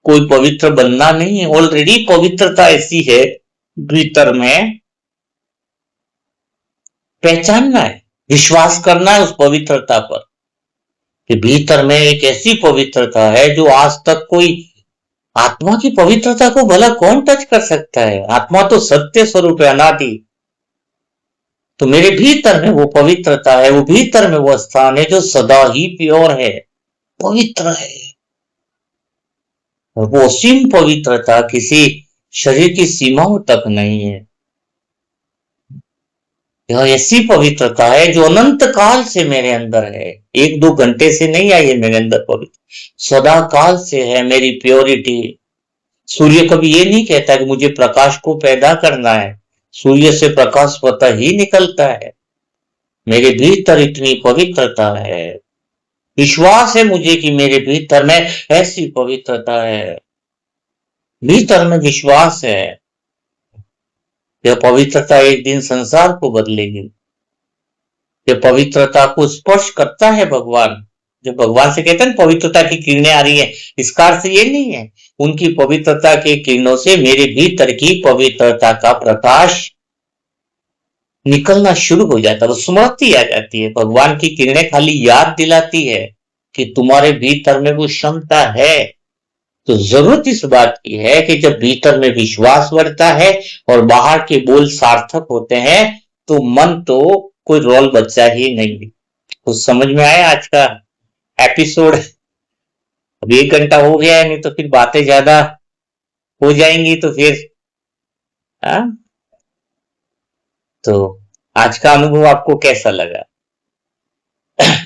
कोई पवित्र बनना नहीं है, ऑलरेडी पवित्रता ऐसी है भीतर में। पहचानना है, विश्वास करना है उस पवित्रता पर, कि भीतर में एक ऐसी पवित्रता है जो आज तक कोई, आत्मा की पवित्रता को भला कौन टच कर सकता है? आत्मा तो सत्य स्वरूप है, अनादि। तो मेरे भीतर में वो पवित्रता है, वो भीतर में वो स्थान है जो सदा ही प्योर है, पवित्र है। और वो असीम पवित्रता किसी शरीर की सीमाओं तक नहीं है। यह ऐसी पवित्रता है जो अनंत काल से मेरे अंदर है, एक दो घंटे से नहीं आई है मेरे अंदर पवित्र, सदा काल से है मेरी प्योरिटी। सूर्य कभी ये नहीं कहता कि मुझे प्रकाश को पैदा करना है, सूर्य से प्रकाश स्वतः ही निकलता है। मेरे भीतर इतनी पवित्रता है, विश्वास है मुझे कि मेरे भीतर में ऐसी पवित्रता है, भीतर में विश्वास है। यह पवित्रता एक दिन संसार को बदलेगी। यह पवित्रता को स्पर्श करता है भगवान। जो भगवान से कहते हैं पवित्रता की किरणें आ रही है, इसका अर्थ ये नहीं है उनकी पवित्रता के किरणों से मेरे भीतर की पवित्रता का प्रकाश निकलना शुरू हो जाता है, वो स्मृति आ जाती है। भगवान की किरणें खाली याद दिलाती है कि तुम्हारे भीतर में वो क्षमता है। तो जरूरत इस बात की है कि जब भीतर में विश्वास बढ़ता है और बाहर के बोल सार्थक होते हैं, तो मन तो कोई रोल बच्चा ही नहीं। तो समझ में आया आज का एपिसोड? अब 1 घंटा हो गया है, नहीं तो फिर बातें ज्यादा हो जाएंगी। तो फिर तो आज का अनुभव आपको कैसा लगा?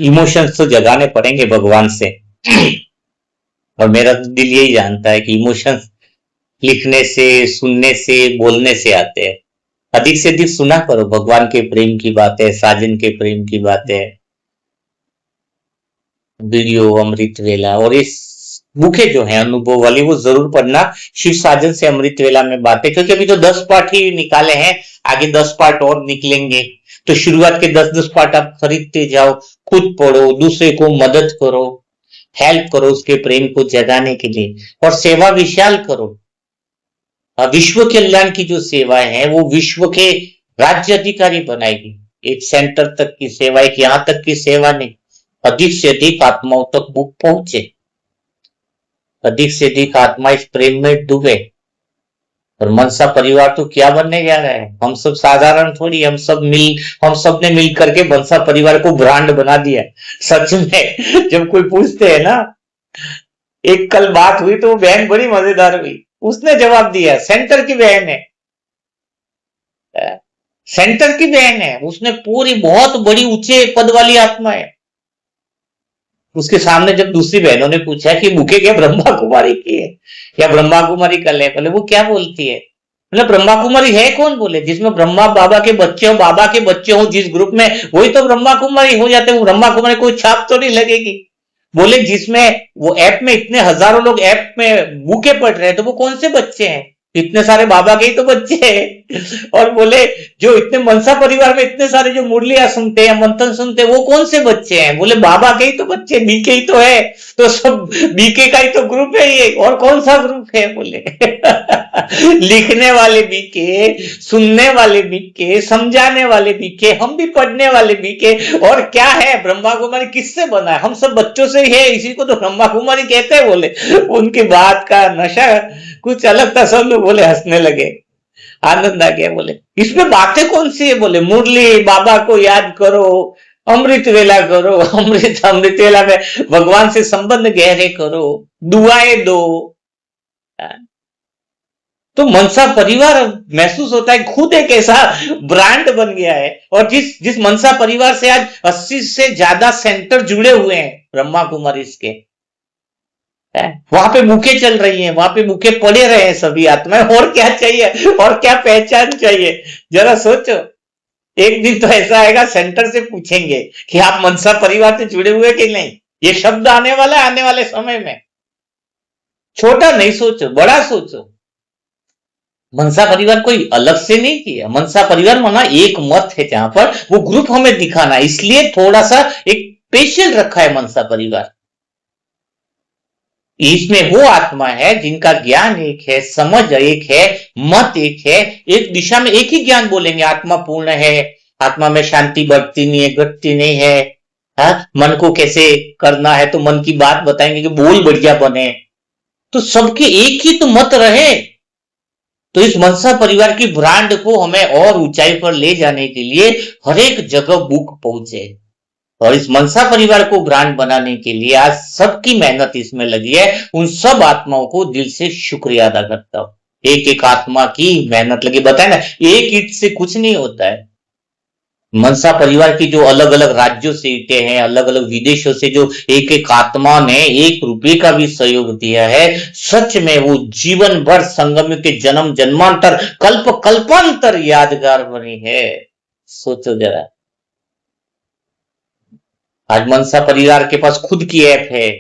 इमोशंस तो जगाने पड़ेंगे भगवान से। और मेरा तो दिल यही जानता है कि इमोशंस लिखने से, सुनने से, बोलने से आते हैं। अधिक से अधिक सुना करो भगवान के प्रेम की बातें, साजन के प्रेम की बातें, वीडियो अमृत वेला, और इस बुकें जो है अनुभव वाली वो जरूर पढ़ना। शिव साजन से अमृत वेला में बातें, क्योंकि अभी तो 10 पार्ट ही निकाले हैं, आगे 10 पार्ट और निकलेंगे। तो शुरुआत के 10-10 पार्ट आप खरीदते जाओ, खुद पढ़ो, दूसरे को मदद करो, हेल्प करो उसके प्रेम को जगाने के लिए, और सेवा विशाल करो। विश्व कल्याण की जो सेवाएं हैं वो विश्व के राज्य अधिकारी बनाएगी। एक सेंटर तक की सेवा, एक यहां तक की सेवा नहीं, अधिक से अधिक आत्माओं तक बुक पहुंचे, अधिक से अधिक आत्मा इस प्रेम में डूबे। और मनसा परिवार तो क्या बनने जा रहा है, हम सब साधारण थोड़ी, हम सब ने मिल करके मनसा परिवार को ब्रांड बना दिया। सच में जब कोई पूछते हैं ना, एक कल बात हुई तो वो बहन बड़ी मजेदार हुई, उसने जवाब दिया सेंटर की बहन है, सेंटर की बहन है, उसने पूरी बहुत बड़ी ऊंचे पद वाली आत्मा है। उसके सामने जब दूसरी बहनों ने पूछा कि बुके क्या ब्रह्मा कुमारी की है या ब्रह्मा कुमारी कल है, बोले वो क्या बोलती है, मतलब ब्रह्मा कुमारी है कौन, बोले जिसमें ब्रह्मा बाबा के बच्चे हो, बाबा के बच्चे हो जिस ग्रुप में, वही तो ब्रह्मा कुमारी हो जाते हैं। ब्रह्मा कुमारी कोई छाप तो नहीं लगेगी। बोले जिसमें वो ऐप में इतने हजारों लोग ऐप में बुके पढ़ रहे हैं, तो वो कौन से बच्चे हैं, इतने सारे बाबा के ही तो बच्चे हैं। और बोले जो इतने मनसा परिवार में इतने सारे जो मुरलियां सुनते हैं, मंथन सुनते हैं, वो कौन से बच्चे हैं, बोले बाबा के ही तो बच्चे, बीके ही तो है, तो सब बीके का ही तो ग्रुप है ये, और कौन सा ग्रुप है, बोले लिखने वाले बीके, सुनने वाले बीके, समझाने वाले बीके, हम भी पढ़ने वाले बीके, और क्या है ब्रह्मा कुमारी किससे बना है, हम सब बच्चों से ही है, इसी को तो ब्रह्मा कुमारी कहते हैं। बोले उनकी बात का नशा कुछ अलग था, सब लोग बोले हंसने लगे, आनंद आ गया। बोले इसमें बातें कौन सी है, बोले मुरली, बाबा को याद करो, अमृत वेला करो, अमृत वेला में भगवान से संबंध गहरे करो, दुआएं दो। तो मनसा परिवार महसूस होता है खुद एक ऐसा ब्रांड बन गया है। और जिस जिस मनसा परिवार से आज 80 से ज्यादा सेंटर जुड़े हुए हैं ब्रह्मा कुमारी के, वहां पे बुके चल रही हैं, वहां पे बुके पड़े रहे हैं सभी आत्माएं, और क्या चाहिए, और क्या पहचान चाहिए, जरा सोचो। एक दिन तो ऐसा आएगा सेंटर से पूछेंगे कि आप मनसा परिवार से जुड़े हुए कि नहीं, ये शब्द आने वाला है आने वाले समय में। छोटा नहीं सोचो, बड़ा सोचो। मनसा परिवार कोई अलग से नहीं किया, मनसा परिवार माना एक मत है जहां पर वो ग्रुप हमें दिखाना, इसलिए थोड़ा सा एक स्पेशल रखा है मनसा परिवार। इसमें वो आत्मा है जिनका ज्ञान एक है, समझ एक है, मत एक है, एक दिशा में एक ही ज्ञान बोलेंगे, आत्मा पूर्ण है, आत्मा में शांति बढ़ती नहीं है, घटती नहीं है। मन को कैसे करना है तो मन की बात बताएंगे कि बोल बढ़िया बने, तो सबके एक ही तो मत रहे। तो इस मनसा परिवार की ब्रांड को हमें और ऊंचाई पर ले जाने के लिए हर एक जगह बुक पहुंचे, और इस मनसा परिवार को ब्रांड बनाने के लिए आज सबकी मेहनत इसमें लगी है। उन सब आत्माओं को दिल से शुक्रिया अदा करता हूं, एक एक आत्मा की मेहनत लगी। बताए ना, एक ईट से कुछ नहीं होता है। मनसा परिवार की जो अलग अलग राज्यों से ईटे हैं, अलग अलग विदेशों से जो एक एक आत्मा ने 1 रुपये का भी सहयोग दिया है, सच में वो जीवन भर संगम के जन्म जन्मांतर कल्प कल्पांतर यादगार बनी है। सोचो जरा, आज मनसा परिवार के पास खुद की ऐप है,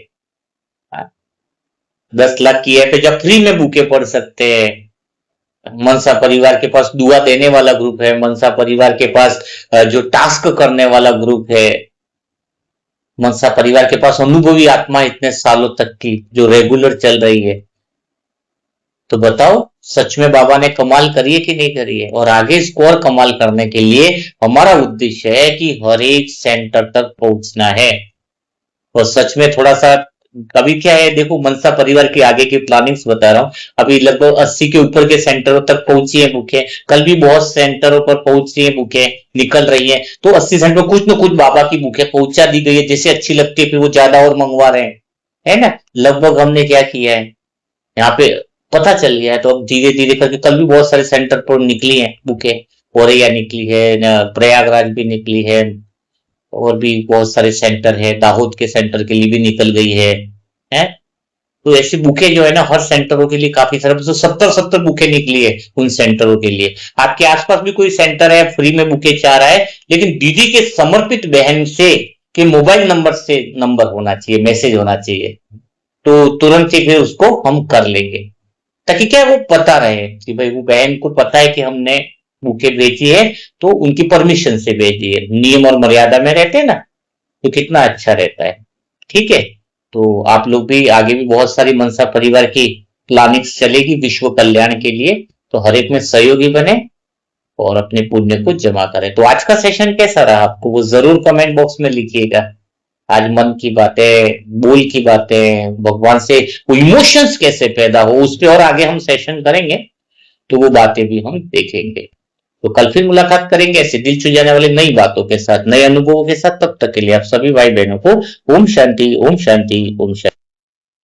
10 लाख की ऐप है जब फ्री में बुके पढ़ सकते हैं। मनसा परिवार के पास दुआ देने वाला ग्रुप है, मनसा परिवार के पास जो टास्क करने वाला ग्रुप है, मनसा परिवार के पास अनुभवी आत्मा इतने सालों तक की जो रेगुलर चल रही है। तो बताओ सच में बाबा ने कमाल करी है कि नहीं करी है। और आगे इसको और कमाल करने के लिए हमारा उद्देश्य है कि हर एक सेंटर तक पहुंचना है। और सच में थोड़ा सा अभी क्या है, देखो मनसा परिवार की आगे की प्लानिंग्स बता रहा हूँ। अभी लगभग 80 के ऊपर के सेंटरों तक पहुंची है बुकें, कल भी बहुत सेंटरों पर पहुंची है बुकें, निकल रही है। तो 80 सेंटर में कुछ न कुछ बाबा की बुकें पहुंचा दी गई है, जैसे अच्छी लगती है फिर वो ज्यादा और मंगवा रहे हैं, है ना। लगभग हमने क्या किया है यहाँ पे पता चल गया है, तो अब धीरे धीरे करके कल भी बहुत सारे सेंटर पर निकली है बुकें, औरैया निकली है, प्रयागराज भी निकली है, और भी बहुत सारे सेंटर है, दाहोद के सेंटर के लिए भी निकल गई है। तो ऐसी बुकें जो है ना हर सेंटरों के लिए काफी सारे, तो 70-70 बुकें निकली है उन सेंटरों के लिए। आपके आसपास भी कोई सेंटर है फ्री में बुके चाह रहा है, लेकिन दीदी के समर्पित बहन से के मोबाइल नंबर से नंबर होना चाहिए, मैसेज होना चाहिए, तो तुरंत ही फिर उसको हम कर लेंगे, ताकि क्या है, वो पता रहे कि भाई वो बहन को पता है कि हमने बुके भेजी है, तो उनकी परमिशन से भेजी है, नियम और मर्यादा में रहते हैं ना, तो कितना अच्छा रहता है। ठीक है, तो आप लोग भी आगे भी बहुत सारी मनसा परिवार की प्लानिंग्स चलेगी विश्व कल्याण के लिए, तो हर एक में सहयोगी बने और अपने पुण्य को जमा करें। तो आज का सेशन कैसा रहा आपको, वो जरूर कमेंट बॉक्स में लिखिएगा। आज मन की बातें, बोल की बातें, भगवान से वो इमोशंस कैसे पैदा हो, उस पर और आगे हम सेशन करेंगे, तो वो बातें भी हम देखेंगे। तो कल फिर मुलाकात करेंगे ऐसे दिल छू जाने वाली नई बातों के साथ, नए अनुभवों के साथ। तब तक के लिए आप सभी भाई बहनों को ओम शांति, ओम शांति, ओम शांति।